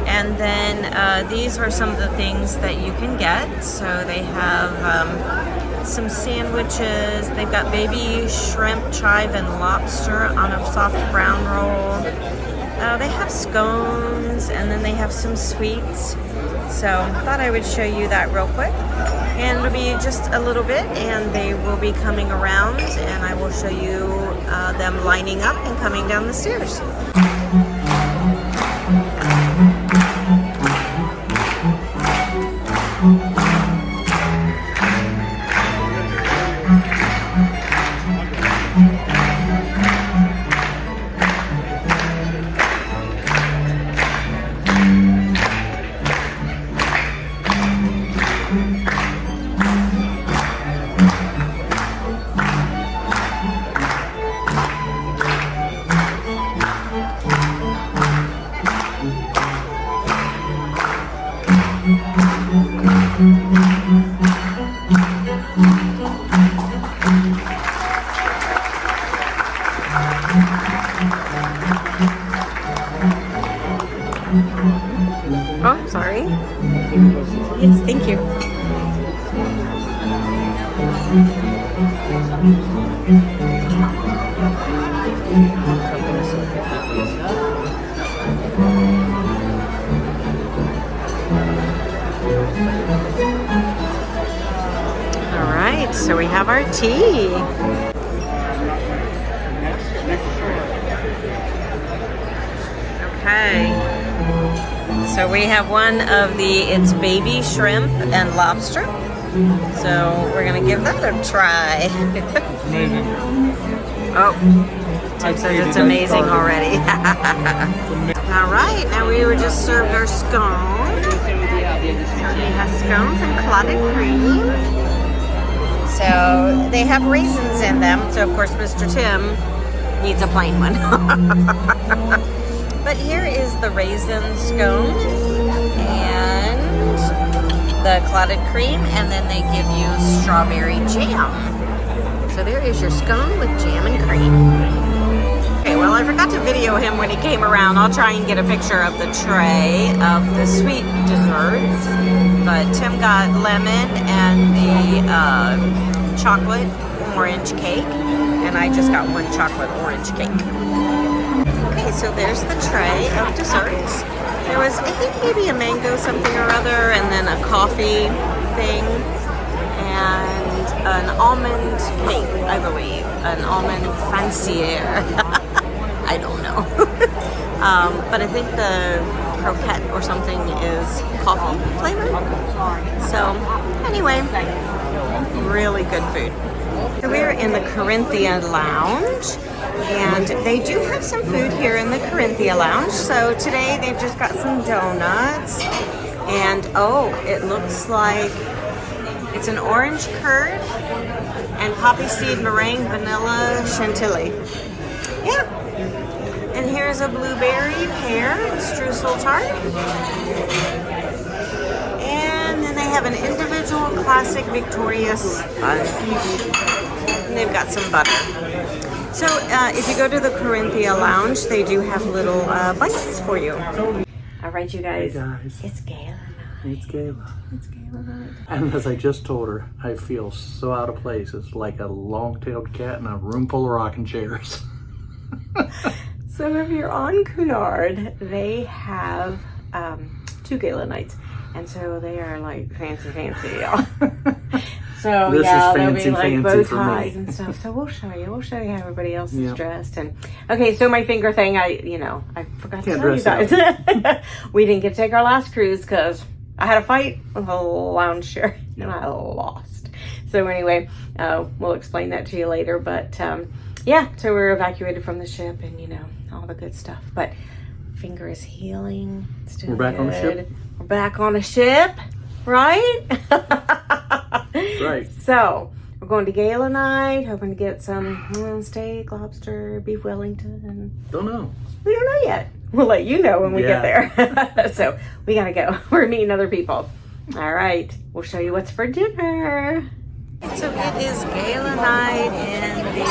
B: And then these are some of the things that you can get. So they have some sandwiches. They've got baby shrimp, chive, and lobster on a soft brown roll. They have scones, and then they have some sweets. So thought I would show you that real quick. And it'll be just a little bit, and they will be coming around, and I will show you them lining up and coming down the stairs. Oh, sorry. Yes, thank you. All right, so we have our tea. Okay. So we have one of it's baby shrimp and lobster. So we're gonna give that a try.
D: Amazing.
B: Oh, Tim says it's amazing already. All right, now we were just served our scones. We have scones and clotted cream. So they have raisins in them. So of course, Mr. Tim needs a plain one. But here is the raisin scone and the clotted cream, and then they give you strawberry jam. So there is your scone with jam and cream. Okay, well I forgot to video him when he came around. I'll try and get a picture of the tray of the sweet desserts. But Tim got lemon and the chocolate orange cake, and I just got one chocolate orange cake. Okay, so there's the tray of desserts. There was, I think, maybe a mango something or other, and then a coffee thing, and an almond cake, I believe. An almond fancier. I don't know. But I think the croquette or something is coffee flavored. So, anyway, really good food. So we're in the Corinthia Lounge, and they do have some food here in the Corinthia Lounge. So today they've just got some donuts, and oh, it looks like it's an orange curd and poppy seed meringue vanilla chantilly. Yeah. And here's a blueberry pear streusel tart. And then they have an individual classic Victoria sponge. And they've got some butter. So if you go to the Corinthia Lounge, they do have little bites for you. All right, you guys.
A: Hey guys.
B: It's Gala night.
A: It's Gala.
B: It's Gala night.
A: And as I just told her, I feel so out of place. It's like a long-tailed cat in a room full of rocking chairs.
B: So if you're on Cunard, they have 2 Gala nights. And so they are like fancy, y'all. So
A: This
B: yeah,
A: is
B: there'll
A: fancy,
B: be like
A: fancy
B: bow
A: for
B: ties
A: me.
B: and stuff. So we'll show you how everybody else is
A: Yep.
B: dressed. And okay, so my finger thing, I forgot to
A: Can't
B: tell you
A: dress
B: guys. We didn't get to take our last cruise because I had a fight with a lounge chair and I lost. So anyway, we'll explain that to you later. But yeah, so we were evacuated from the ship and, you know, all the good stuff. But finger is healing. It's doing
A: We're back on the ship?
B: We're back on a ship, right?
A: Right.
B: So we're going to Gala night, hoping to get some steak, lobster, beef Wellington.
A: Don't know.
B: We don't know yet. We'll let you know when we get there. So we gotta go. We're meeting other people. All right, we'll show you what's for dinner. So it is gala night in the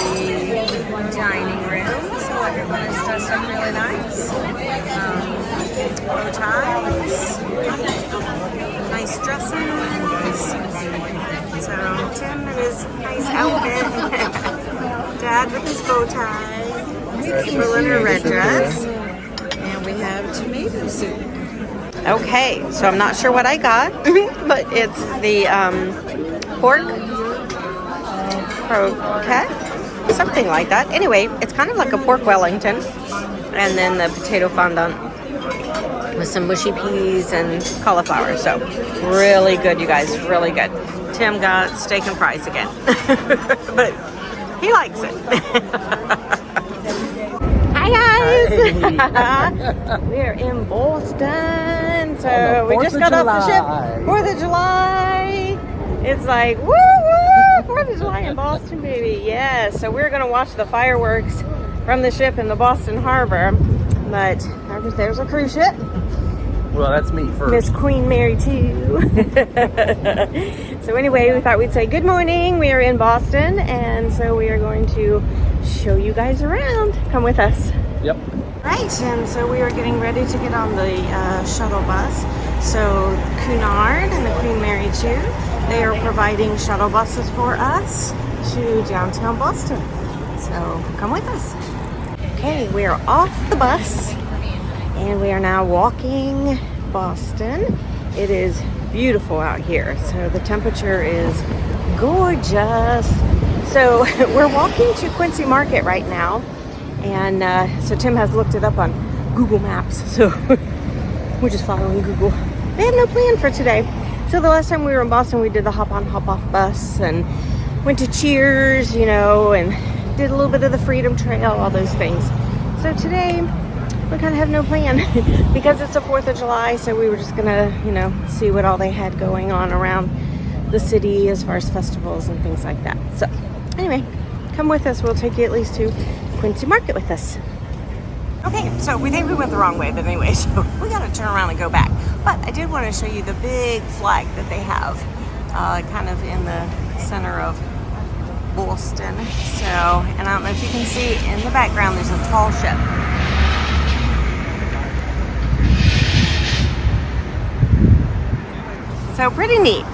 B: dining room. So everyone is dressed up really nice. Bow ties, nice dresses. So Tim in his nice outfit. Dad with his bow tie. April in her red dress. And we have tomato soup. Okay, so I'm not sure what I got, but it's the pork croquette, something like that. Anyway, it's kind of like a pork Wellington, and then the potato fondant with some mushy peas and cauliflower. So really good, you guys, really good. Tim got steak and fries again, but he likes it. Hi guys! We're in Boston, so we just got off the ship. 4th of July. It's like woo woo! 4th of July in Boston, baby. Yes. So we're gonna watch the fireworks from the ship in the Boston Harbor. But there's a cruise ship.
A: Well, that's me first.
B: Miss Queen Mary too. So anyway, we thought we'd say good morning. We are in Boston, and so we are going to show you guys around. Come with us.
A: Yep.
B: Right, and so we are getting ready to get on the shuttle bus. So Cunard and the Queen Mary too, they are providing shuttle buses for us to downtown Boston. So come with us. Okay, we are off the bus and we are now walking Boston. It is beautiful out here. So the temperature is gorgeous. So we're walking to Quincy Market right now. And so Tim has looked it up on Google Maps. So we're just following Google. They have no plan for today. So the last time we were in Boston, we did the hop on, hop off bus and went to Cheers, you know, and did a little bit of the Freedom Trail, all those things. So today, we kind of have no plan because it's the 4th of July. So we were just gonna, you know, see what all they had going on around the city as far as festivals and things like that. So anyway, come with us. We'll take you at least to Quincy Market with us. Okay, so we think we went the wrong way, but anyway, so we gotta turn around and go back. But I did want to show you the big flag that they have kind of in the center of Boston. So, and I don't know if you can see in the background, there's a tall ship. So pretty neat.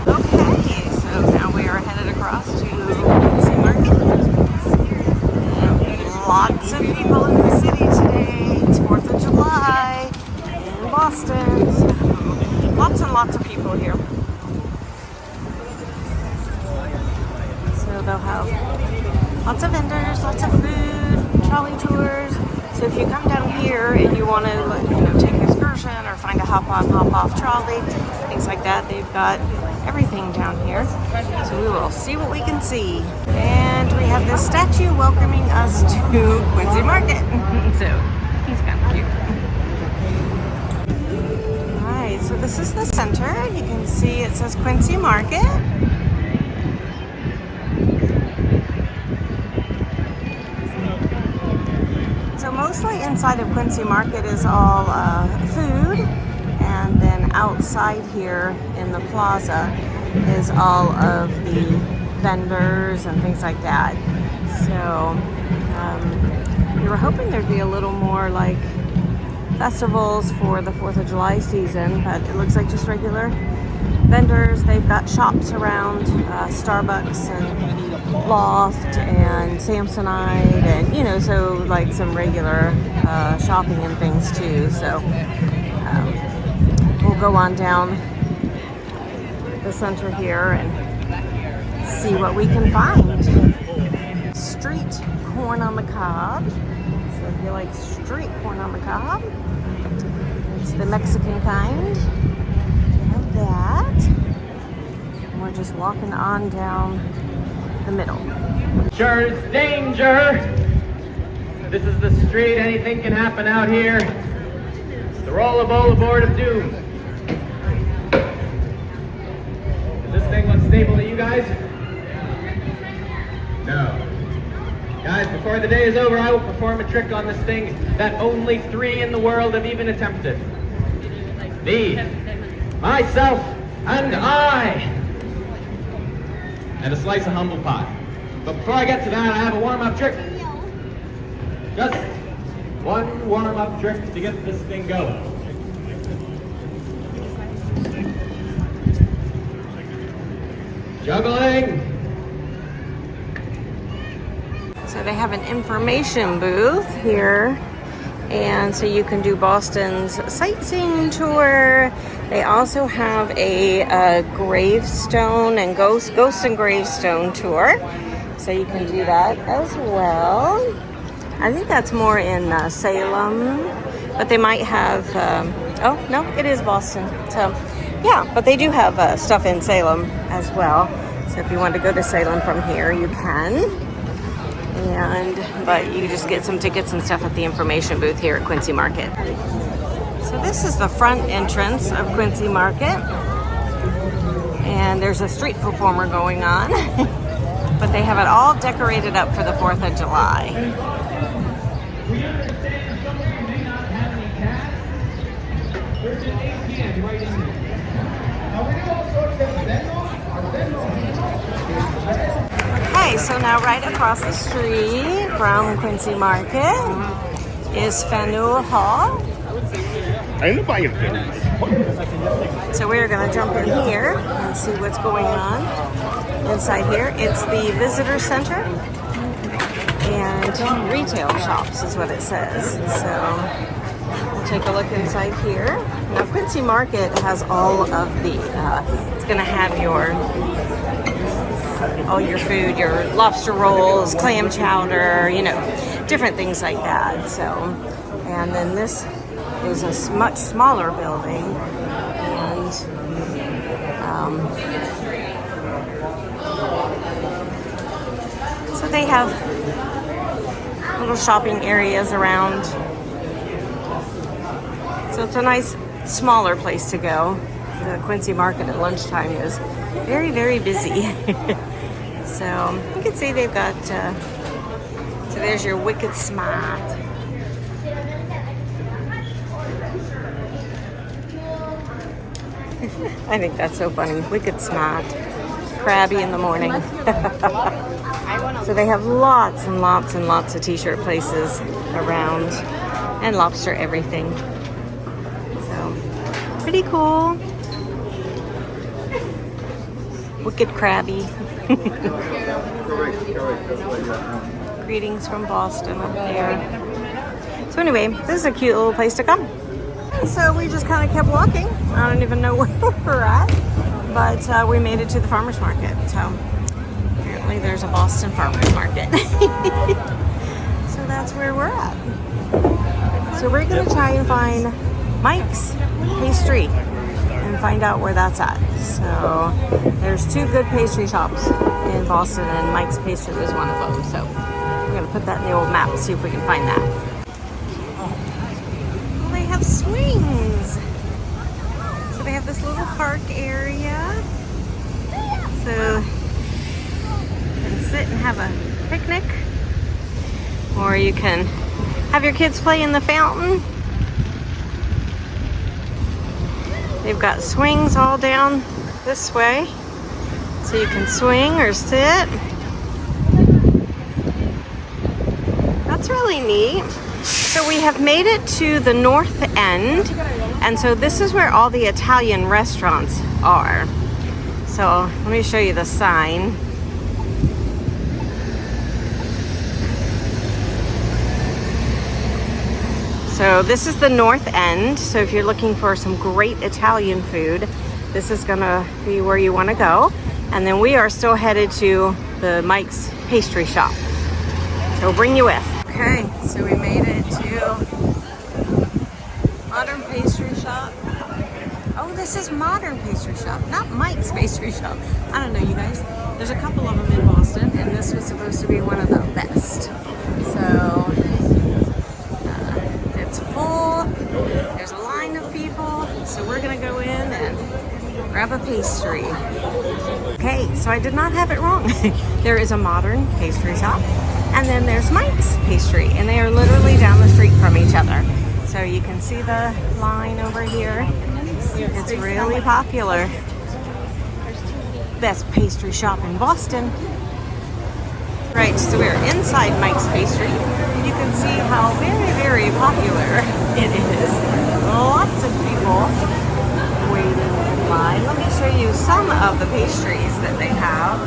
B: Okay, so now we are headed across to Quincy Market. Lots of people in the city today. It's 4th of July in Boston. So lots and lots of people here. So they'll have lots of vendors, lots of food, trolley tours. So if you come down here and you want to, you know, take an excursion or find a hop on, hop off trolley, things like that, they've got everything down here. So we will see what we can see. And we have this statue welcoming us to Quincy Market. So he's kind of cute. All right, so this is the center. You can see it says Quincy Market. So mostly inside of Quincy Market is all food, and then outside here in the plaza is all of the vendors and things like that. So we were hoping there'd be a little more like festivals for the 4th of July season, but it looks like just regular vendors. They've got shops around Starbucks and Loft and Samsonite, and you know, so like some regular shopping and things too. So we'll go on down the center here and see what we can find. Street corn on the cob. So if you like street corn on the cob, it's the Mexican kind. that. And we're just walking on down the middle.
J: There's danger! This is the street, anything can happen out here. It's the rollable board of doom. Does this thing look stable to you guys? No. Guys, before the day is over, I will perform a trick on this thing that only 3 in the world have even attempted. Me, myself, and I. And a slice of humble pie. But before I get to that, I have a warm-up trick. Just one warm-up trick to get this thing going. Juggling!
B: So they have an information booth here, and so you can do Boston's sightseeing tour. They also have a gravestone and ghost and gravestone tour, so you can do that as well. I think that's more in Salem, but they might have, oh no, it is Boston. So yeah, but they do have stuff in Salem as well. So if you want to go to Salem from here, you can. But you just get some tickets and stuff at the information booth here at Quincy Market. So this is the front entrance of Quincy Market. And there's a street performer going on. But they have it all decorated up for the 4th of July.
J: We understand some of you may not have any cash. There's an ATM right in there. Now we do also accept Venmo. Our Venmo.
B: Okay, so now right across the street from Quincy Market is Faneuil Hall. So we're going to jump in here and see what's going on inside here. It's the visitor center and retail shops is what it says. So we'll take a look inside here. Now Quincy Market has all of the, it's going to have all your food, your lobster rolls, clam chowder, you know, different things like that. So, and then this is a much smaller building, and so they have little shopping areas around. So it's a nice smaller place to go. The Quincy Market at lunchtime is very, very busy. So you can see they've got, so there's your Wicked Smart. I think that's so funny. Wicked Smart. Crabby in the morning. So they have lots and lots and lots of t-shirt places around and lobster everything. So pretty cool. Wicked Crabby. Greetings from Boston up there. So anyway, this is a cute little place to come. So we just kind of kept walking. I don't even know where we're at, but we made it to the farmer's market. So apparently there's a Boston farmer's market. So that's where we're at. So we're gonna try and find Mike's Pastry and find out where that's at. So there's 2 good pastry shops in Boston, and Mike's Pastry is one of them. So we're gonna put that in the old map and see if we can find that. Well, they have swings. So they have this little park area. So you can sit and have a picnic, or you can have your kids play in the fountain. They've got swings all down this way, so you can swing or sit. That's really neat. So we have made it to the north end, and so this is where all the Italian restaurants are. So let me show you the sign. So this is the north end. So if you're looking for some great Italian food, this is gonna be where you wanna go. And then we are still headed to the Mike's Pastry Shop. So we'll bring you with. Okay, so we made it to Modern Pastry Shop. Oh, this is Modern Pastry Shop, not Mike's Pastry Shop. I don't know, you guys. There's a couple of them in Boston, and this was supposed to be one of the best. So it's full. There's a line of people, so we're gonna go in and grab a pastry. Okay, so I did not have it wrong. There is a Modern Pastry Shop, and then there's Mike's Pastry, and they are literally down the street from each other. So you can see the line over here. It's really popular. Best pastry shop in Boston. Right, so we're inside Mike's Pastry. You can see how very, very popular it is. Lots of people waiting in line. Let me show you some of the pastries that they have.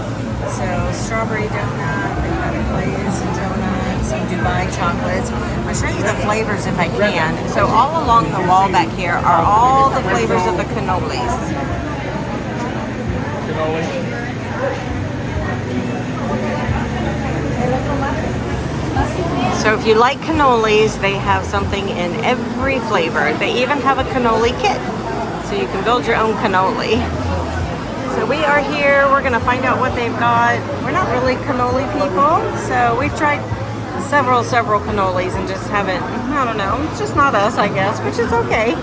B: So strawberry donut, they've got a glazed donut, some Dubai chocolates. I'll show you the flavors if I can. So all along the wall back here are all the flavors of the cannolis. So if you like cannolis, they have something in every flavor. They even have a cannoli kit, so you can build your own cannoli. So we are here, we're gonna find out what they've got. We're not really cannoli people, so we've tried several cannolis and just haven't, I don't know, it's just not us, I guess, which is okay.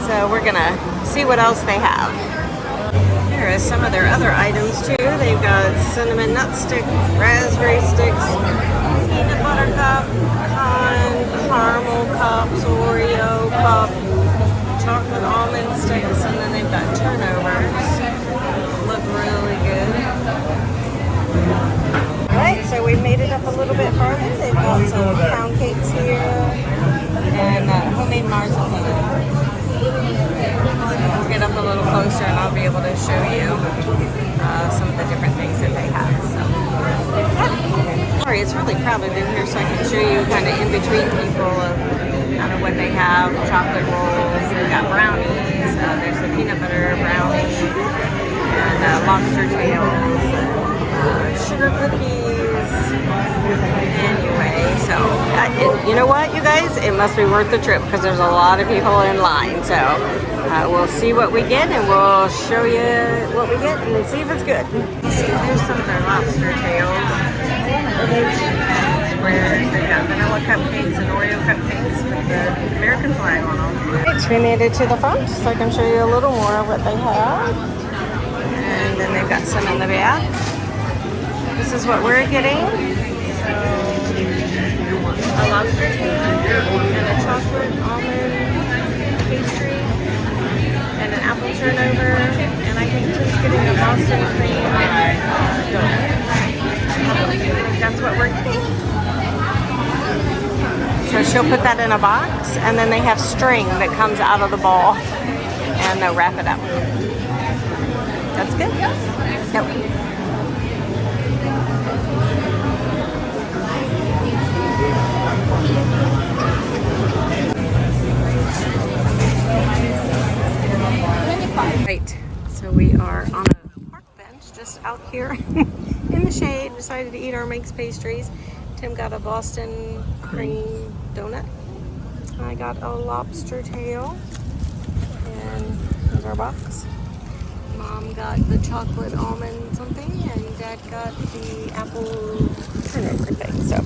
B: So we're gonna see what else they have. Here is some of their other items too. They've got cinnamon nut stick, raspberry sticks, peanut butter cup, caramel cups, Oreo cup, chocolate almond sticks, and then they've got turnovers. Look really good. Alright, so we made it up a little bit farther. They've got some pound cakes here and homemade marzipan. We'll get up a little closer and I'll be able to show you some of the different things that they have. So, yeah. Sorry, it's really crowded in here, so I can show you kind of in between people of kind of what they have. Chocolate rolls, they've got brownies, there's the peanut butter brownie, and lobster tails, sugar cookies. Anyway, so you know what, you guys? It must be worth the trip because there's a lot of people in line. So we'll see what we get and we'll show you what we get and see if it's good. So here's some of their lobster tails. Squares. They've got vanilla cupcakes and Oreo cupcakes with the American flag on them. Right, we made it to the front so I can show you a little more of what they have. And then they've got some in the back. This is what we're getting. A lobster tail and a chocolate almond pastry and an apple turnover. And I think just getting a Boston cream donut. That's what we're getting. So she'll put that in a box, and then they have string that comes out of the ball, and they'll wrap it up. That's good? Yep. Right, so we are on a park bench just out here in the shade. Decided to eat our Mike's pastries. Tim got a Boston cream donut. I got a lobster tail, and here's our box. Mom got the chocolate almond something, and Dad got the apple turnover thing. So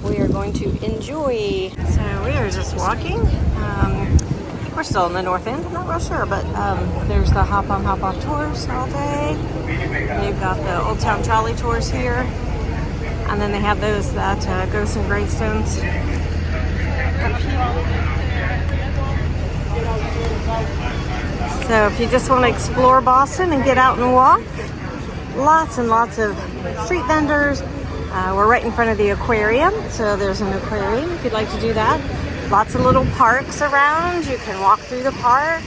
B: we are going to enjoy. So we are just walking. I think we're still in the north end. I'm not real sure, but there's the hop on, hop off tours all day. They've got the Old Town Trolley tours here. And then they have those that Ghosts and Gravestones. So if you just want to explore Boston and get out and walk, lots and lots of street vendors. We're right in front of the aquarium, so there's an aquarium if you'd like to do that. Lots of little parks around. You can walk through the park.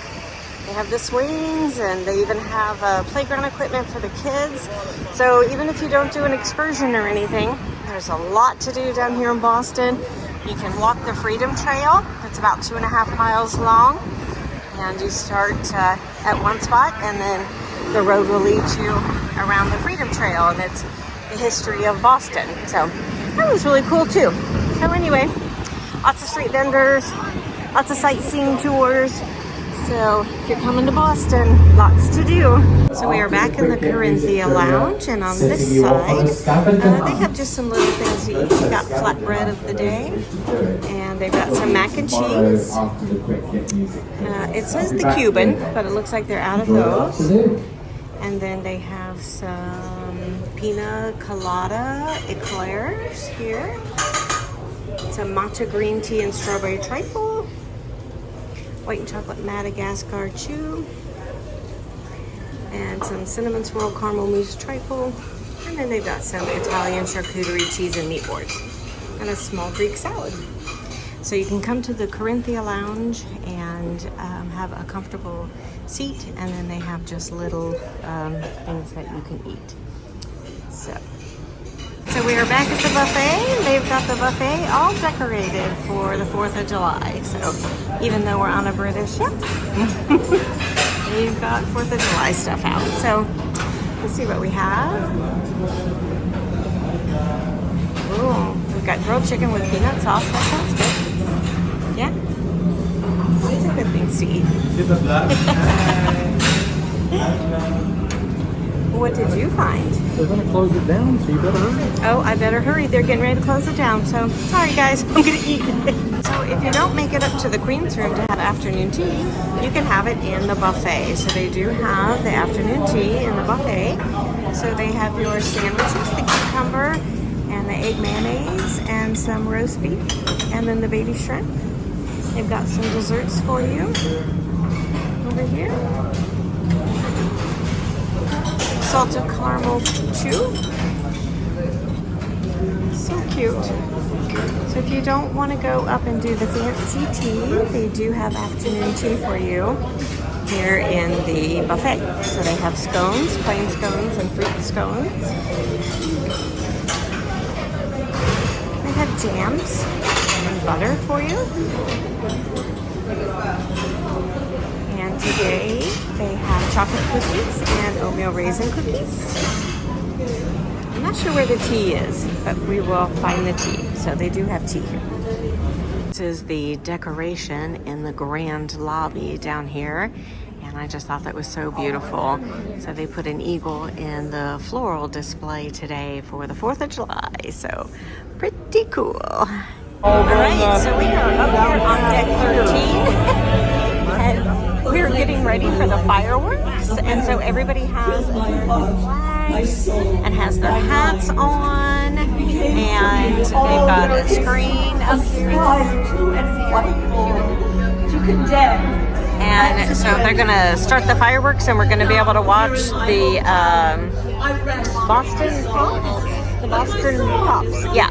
B: They have the swings, and they even have playground equipment for the kids. So even if you don't do an excursion or anything, there's a lot to do down here in Boston. You can walk the Freedom Trail. It's about 2.5 miles long. And you start at one spot, and then the road will lead you around the Freedom Trail, and it's the history of Boston. So that was really cool too. So anyway, lots of street vendors, lots of sightseeing tours. So if you're coming to Boston, lots to do. So we are back in the Corinthia Lounge, and on this side, they have just some little things to eat. We've got flatbread of the day, and they've got some mac and cheese. It says the Cuban, but it looks like they're out of those. And then they have some pina colada eclairs here. Some matcha green tea and strawberry trifle. White and chocolate Madagascar chew. And some cinnamon swirl caramel mousse trifle. And then they've got some Italian charcuterie cheese and meat boards. And a small Greek salad. So you can come to the Corinthia Lounge and have a comfortable seat, and then they have just little things that you can eat. So we are back at the buffet. They've got the buffet all decorated for the 4th of July. So even though we're on a British ship, they've got 4th of July stuff out. So let's see what we have. Ooh, we've got grilled chicken with peanut sauce. That sounds good. Yeah? These are good things to eat. What did you find?
A: They're going to close it down, so you better hurry.
B: Oh, I better hurry. They're getting ready to close it down. So, sorry guys, I'm going to eat. So, if you don't make it up to the Queen's Room to have afternoon tea, you can have it in the buffet. So, they do have the afternoon tea in the buffet. So, they have your sandwiches, the cucumber, and the egg mayonnaise, and some roast beef, and then the baby shrimp. They've got some desserts for you over here. Salted caramel chew. So cute. So if you don't want to go up and do the fancy tea, they do have afternoon tea for you here in the buffet. So they have scones, plain scones, and fruit scones. They have jams and butter for you. And today they have chocolate cookies and oatmeal raisin cookies. I'm not sure where the tea is, but we will find the tea. So they do have tea here. This is the decoration in the grand lobby down here. And I just thought that was so beautiful. So they put an eagle in the floral display today for the 4th of July. So pretty cool. All right, so we are up here on deck 13. And we're getting ready for the fireworks. And so everybody has their flags and has their hats on. And they've got a screen up here. To condemn. And so they're going to start the fireworks, and we're going to be able to watch the Boston Pops. Yeah.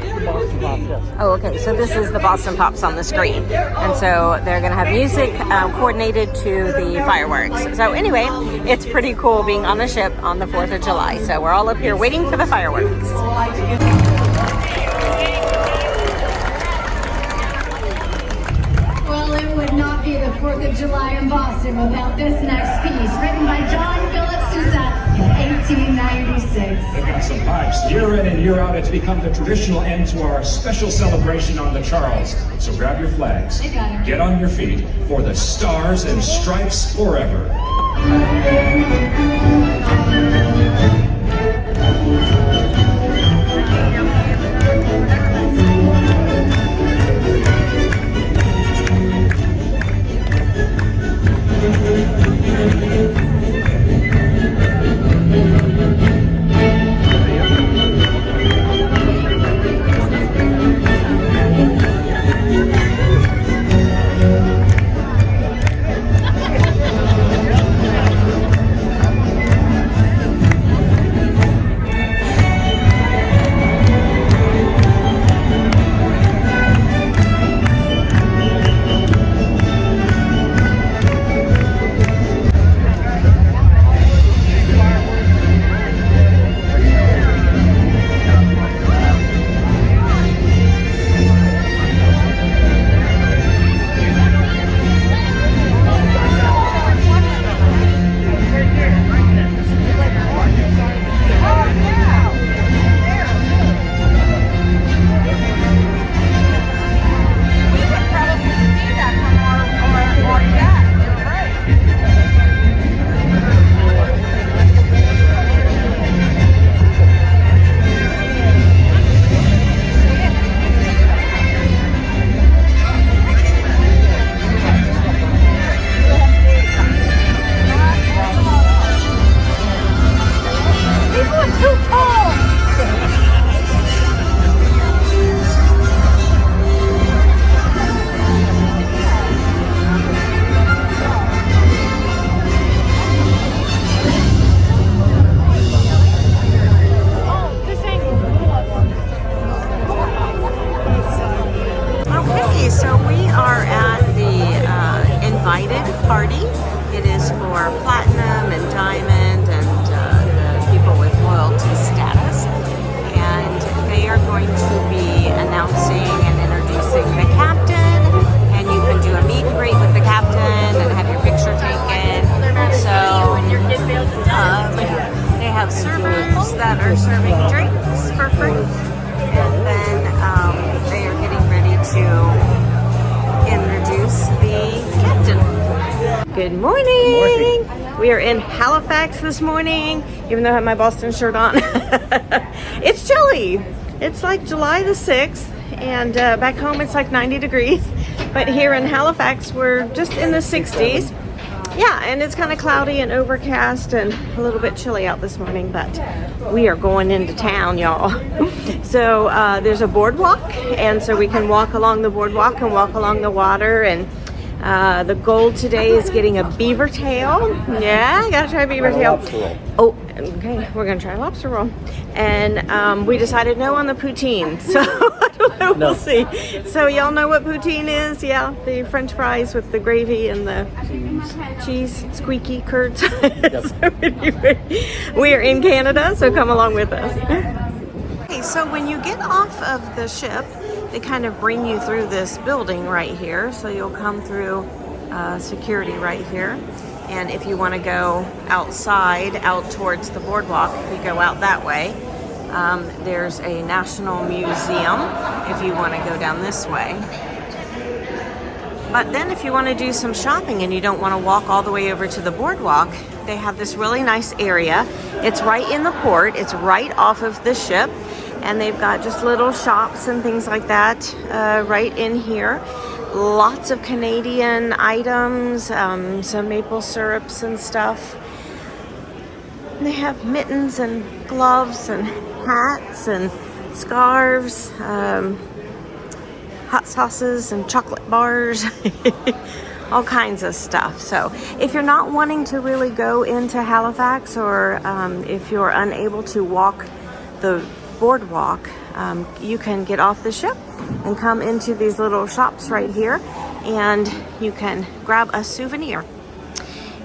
B: Oh, okay. So this is the Boston Pops on the screen. And so they're going to have music coordinated to the fireworks. So anyway, it's pretty cool being on the ship on the 4th of July. So we're all up here waiting for the fireworks.
G: It would not be the 4th of July in Boston without this next piece, written by John Philip Sousa in 1896.
K: They've got some pipes. Year in and year out, it's become the traditional end to our special celebration on the Charles. So grab your flags, get on your feet for the Stars and Stripes forever.
B: Good morning. We are in Halifax this morning, even though I have my Boston shirt on. It's chilly. It's like July the 6th, and back home it's like 90 degrees. But here in Halifax, we're just in the 60s. Yeah, and it's kind of cloudy and overcast and a little bit chilly out this morning, but we are going into town, y'all. So there's a boardwalk, and so we can walk along the boardwalk and walk along the water. And the goal today is getting a beaver tail. Yeah, I gotta try beaver tail. Oh, okay, we're gonna try lobster roll. And we decided no on the poutine, so I don't know, we'll see. So y'all know what poutine is? Yeah, the French fries with the gravy and the cheese, squeaky curds. So anyway, we are in Canada, so come along with us. Okay, so when you get off of the ship, they kind of bring you through this building right here. So you'll come through security right here. And if you want to go outside, out towards the boardwalk, if you go out that way, there's a National Museum if you want to go down this way. But then if you want to do some shopping and you don't want to walk all the way over to the boardwalk, they have this really nice area. It's right in the port. It's right off of the ship. And they've got just little shops and things like that right in here. Lots of Canadian items, some maple syrups and stuff. They have mittens and gloves and hats and scarves, hot sauces and chocolate bars, all kinds of stuff. So if you're not wanting to really go into Halifax, or if you're unable to walk the boardwalk, you can get off the ship and come into these little shops right here, and you can grab a souvenir,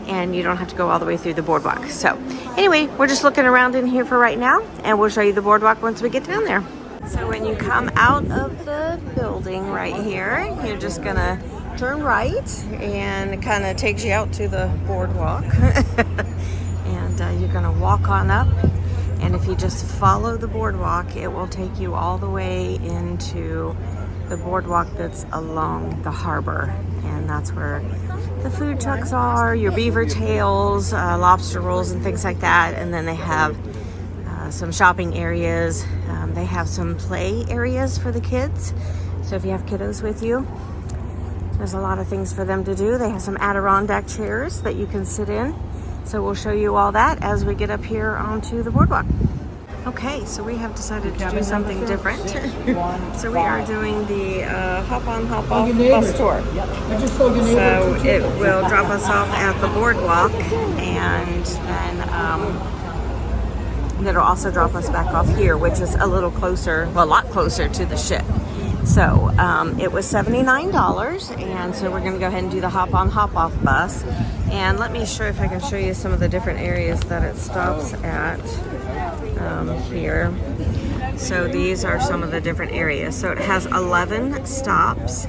B: and you don't have to go all the way through the boardwalk. So anyway, we're just looking around in here for right now, and we'll show you the boardwalk once we get down there. So when you come out of the building right here, you're just gonna turn right, and it kind of takes you out to the boardwalk. And you're gonna walk on up. And if you just follow the boardwalk, it will take you all the way into the boardwalk that's along the harbor. And that's where the food trucks are, your beaver tails, lobster rolls and things like that. And then they have some shopping areas. They have some play areas for the kids. So if you have kiddos with you, there's a lot of things for them to do. They have some Adirondack chairs that you can sit in. So we'll show you all that as we get up here onto the boardwalk. Okay, so we have decided to do something different. So we are doing the hop-on, hop-off bus tour. So it will drop us off at the boardwalk, and then it'll also drop us back off here, which is a little closer, well, a lot closer to the ship. So it was $79, and so we're going to go ahead and do the hop-on, hop-off bus. And let me show if I can show you some of the different areas that it stops at here. So these are some of the different areas. So it has 11 stops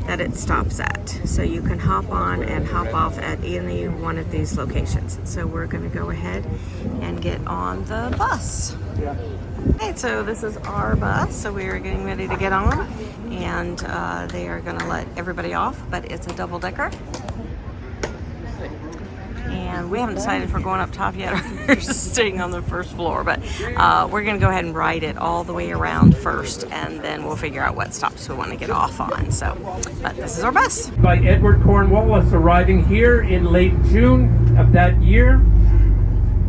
B: that it stops at. So you can hop on and hop off at any one of these locations. So we're going to go ahead and get on the bus. Okay, so this is our bus. So we are getting ready to get on, and they are going to let everybody off, but it's a double-decker. And we haven't decided if we're going up top yet or staying on the first floor, but we're going to go ahead and ride it all the way around first, and then we'll figure out what stops we want to get off on. So, but this is our bus.
J: By Edward Cornwallis, arriving here in late June of that year.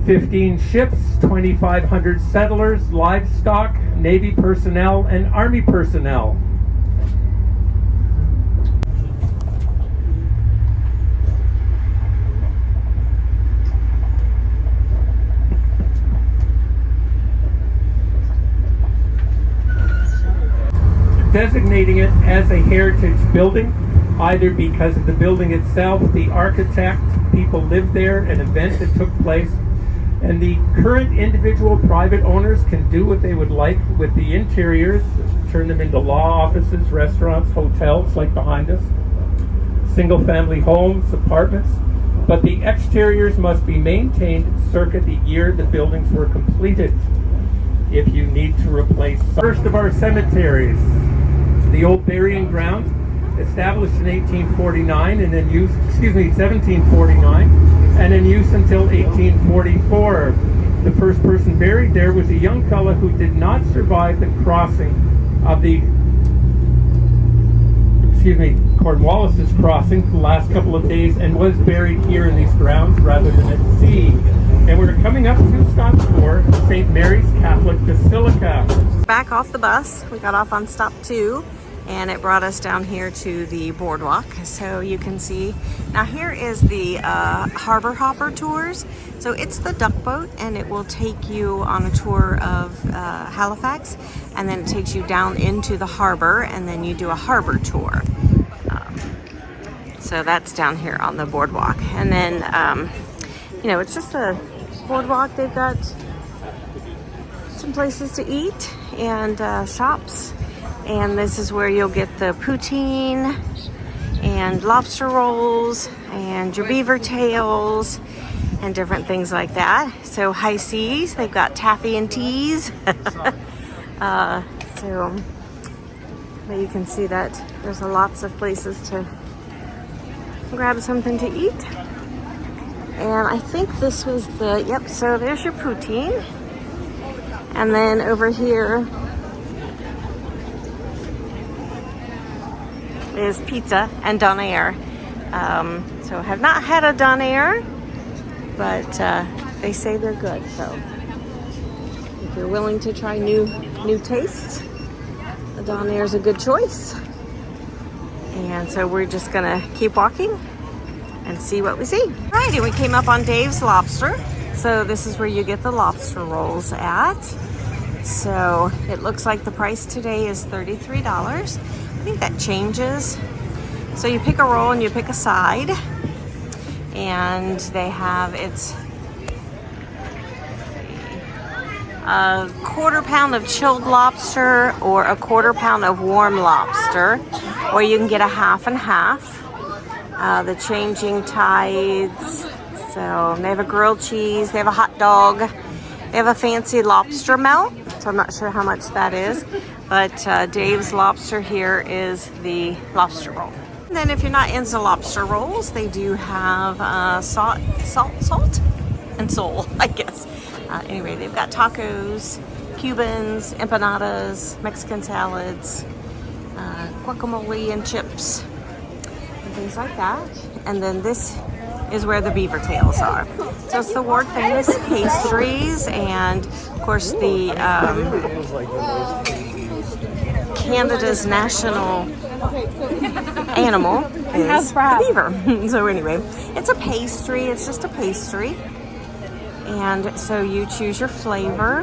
J: 15 ships, 2,500 settlers, livestock, Navy personnel, and Army personnel. Designating it as a heritage building, either because of the building itself, the architect, people lived there, an event that took place, and the current individual private owners can do what they would like with the interiors, turn them into law offices, restaurants, hotels like behind us, single family homes, apartments, but the exteriors must be maintained circa the year the buildings were completed. If you need to replace first of our cemeteries, the old burying ground
L: established in 1849 and then used, 1749, and in use until 1844. The first person buried there was a young fellow who did not survive the crossing of the, Cornwallis's crossing the last couple of days, and was buried here in these grounds rather than at sea. And we're coming up to stop for St. Mary's Catholic Basilica.
B: Back off the bus, we got off on stop 2, and it brought us down here to the boardwalk. So you can see, now here is the Harbor Hopper tours. So it's the duck boat, and it will take you on a tour of Halifax, and then it takes you down into the harbor, and then you do a harbor tour. So that's down here on the boardwalk. And then, it's just a boardwalk. They've got some places to eat and shops. And this is where you'll get the poutine and lobster rolls and your beaver tails and different things like that. So high seas, they've got taffy and teas. So you can see that there's lots of places to grab something to eat. And I think this was so there's your poutine. And then over here is pizza and donair. So I have not had a donair, but they say they're good. So if you're willing to try new tastes, the donair is a good choice. And so we're just gonna keep walking and see what we see. All right, and we came up on Dave's Lobster. So this is where you get the lobster rolls at. So it looks like the price today is $33. I think that changes. So you pick a roll and you pick a side. And they have, it's a quarter pound of chilled lobster or a quarter pound of warm lobster, or you can get a half and half. The changing tides. So they have a grilled cheese, they have a hot dog, they have a fancy lobster melt. So I'm not sure how much that is, but Dave's Lobster here is the lobster roll. And then if you're not into lobster rolls, they do have salt and soul, I guess. Anyway, they've got tacos, Cubans, empanadas, Mexican salads, guacamole and chips, and things like that. And then this is where the beaver tails are. So it's the world famous pastries, and of course the Canada's national animal is the beaver. So anyway, it's a pastry. It's just a pastry. And so you choose your flavor,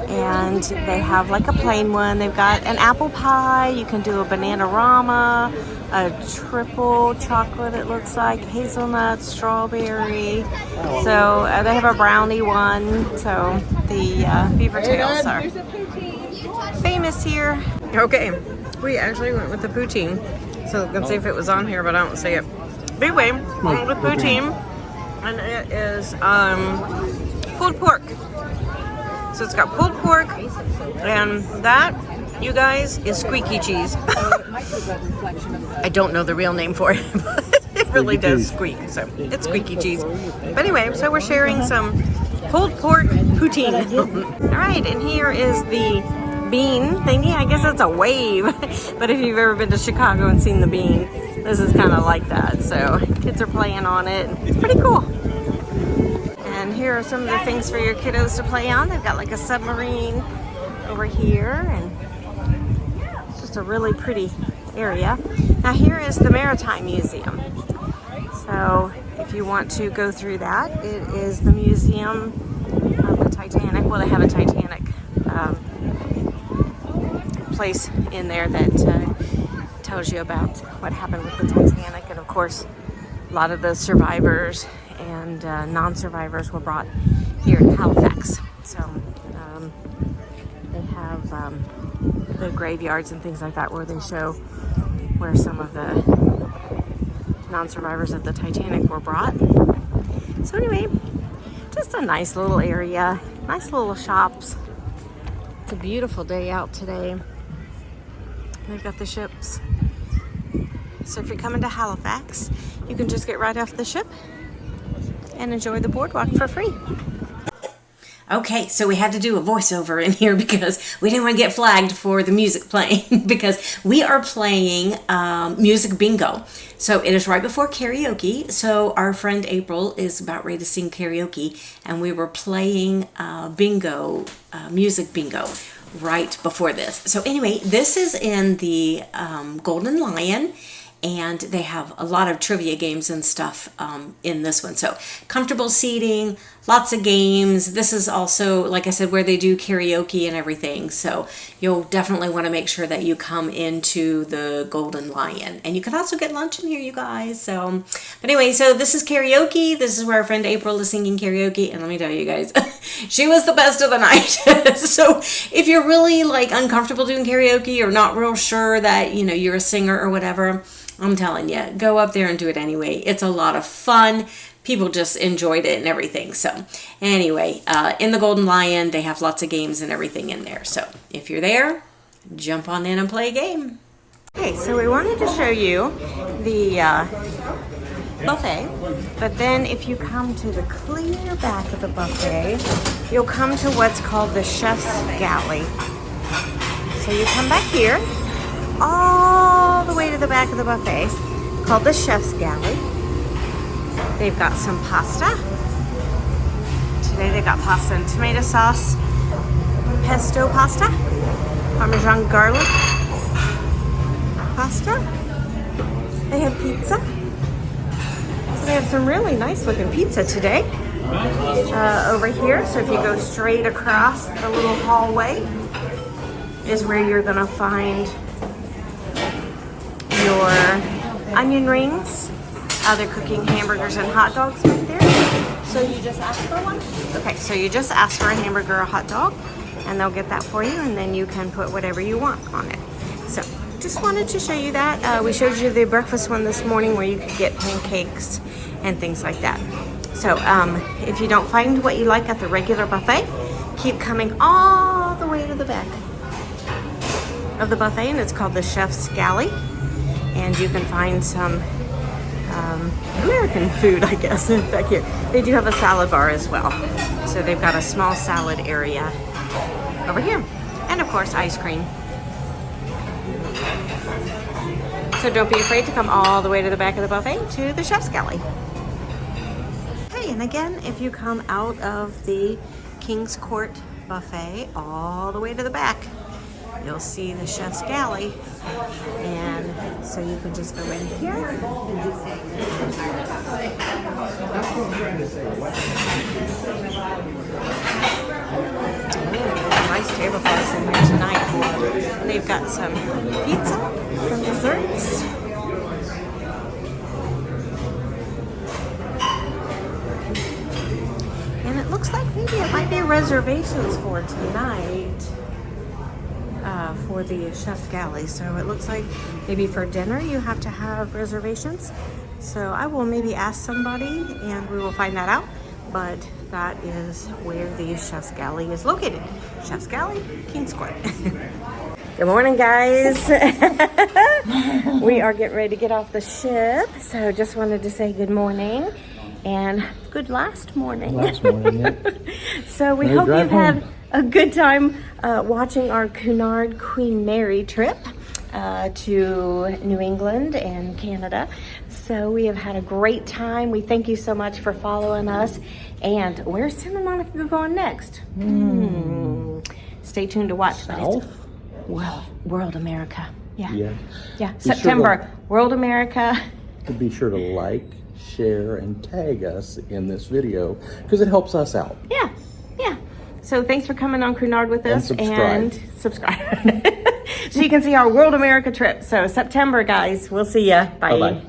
B: and they have like a plain one. They've got an apple pie. You can do a Bananarama, a triple chocolate, it looks like, hazelnut, strawberry. So they have a brownie one. So the beaver tails are famous here. Okay, we actually went with the poutine. So I can see if it was on here, but I don't see it. But anyway, we went with poutine, and it is pulled pork. So it's got pulled pork, and that, you guys, is squeaky cheese. I don't know the real name for it, but it really does squeak. So it's squeaky cheese. But anyway, so we're sharing some pulled pork poutine. All right, and here is the bean thingy. I guess it's a wave, but if you've ever been to Chicago and seen the bean, this is kind of like that. So kids are playing on it. It's pretty cool. And here are some of the things for your kiddos to play on. They've got like a submarine over here, and just a really pretty area. Now here is the Maritime Museum. So if you want to go through that, it is the museum of the Titanic. Well, they have a Titanic place in there that tells you about what happened with the Titanic, and of course a lot of the survivors and non-survivors were brought here in Halifax. So they have the graveyards and things like that where they show where some of the non-survivors of the Titanic were brought. So anyway, just a nice little area, nice little shops. It's a beautiful day out today. They've got the ships So if you're coming to Halifax, you can just get right off the ship and enjoy the boardwalk for free. Okay, so we had to do a voiceover in here because we didn't want to get flagged for the music playing because we are playing music bingo. So it is right before karaoke. So our friend April is about ready to sing karaoke, and we were playing bingo, music bingo, right before this. So anyway, this is in the Golden Lion, and they have a lot of trivia games and stuff in this one. So comfortable seating, lots of games. This is also, like I said, where they do karaoke and everything. So you'll definitely want to make sure that you come into the Golden Lion. And you can also get lunch in here, you guys. So, but anyway, so this is karaoke. This is where our friend April is singing karaoke. And let me tell you guys, she was the best of the night. So if you're really like uncomfortable doing karaoke or not real sure that, you know, you're a singer or whatever, I'm telling you, go up there and do it anyway. It's a lot of fun. People just enjoyed it and everything. So anyway, in the Golden Lion, they have lots of games and everything in there. So if you're there, jump on in and play a game. Okay, so we wanted to show you the buffet. But then if you come to the clear back of the buffet, you'll come to what's called the Chef's Galley. So you come back here, all the way to the back of the buffet, called the Chef's Galley. They've got some pasta. Today they got pasta and tomato sauce, pesto pasta, Parmesan garlic pasta. They have pizza. So they have some really nice looking pizza today. Over here, so if you go straight across the little hallway is where you're gonna find your onion rings. They're cooking hamburgers and hot dogs right there. So you just ask for one? Okay, so you just ask for a hamburger or a hot dog, and they'll get that for you, and then you can put whatever you want on it. So just wanted to show you that. We showed you the breakfast one this morning where you could get pancakes and things like that. So if you don't find what you like at the regular buffet, keep coming all the way to the back of the buffet, and it's called the Chef's Galley. And you can find some American food, I guess, back here. They do have a salad bar as well. So they've got a small salad area over here. And of course, ice cream. So don't be afraid to come all the way to the back of the buffet to the Chef's Galley. Okay, and again, if you come out of the King's Court buffet all the way to the back, you'll see the Chef's Galley, and so you can just go in here. Nice tablecloths in here tonight. They've got some pizza, some desserts. And it looks like maybe it might be reservations for tonight. For the Chef's Galley. So it looks like maybe for dinner you have to have reservations. So I will maybe ask somebody and we will find that out. But that is where the Chef's Galley is located. Chef's Galley, King's Court. Good morning, guys. We are getting ready to get off the ship. So just wanted to say good morning and good last morning.
A: Yeah.
B: So we hope you've had a good time watching our Cunard Queen Mary trip to New England and Canada. So we have had a great time. We thank you so much for following us. And where's Tim and Monica going next? Stay tuned to watch.
A: South?
B: World America. Yeah.
A: Sure
B: September, World America.
A: to be sure to like, share, and tag us in this video because it helps us out.
B: Yeah. So thanks for coming on Cunard with us and subscribe. So you can see our World America trip. So September, guys. We'll see ya. Bye.
A: Bye-bye.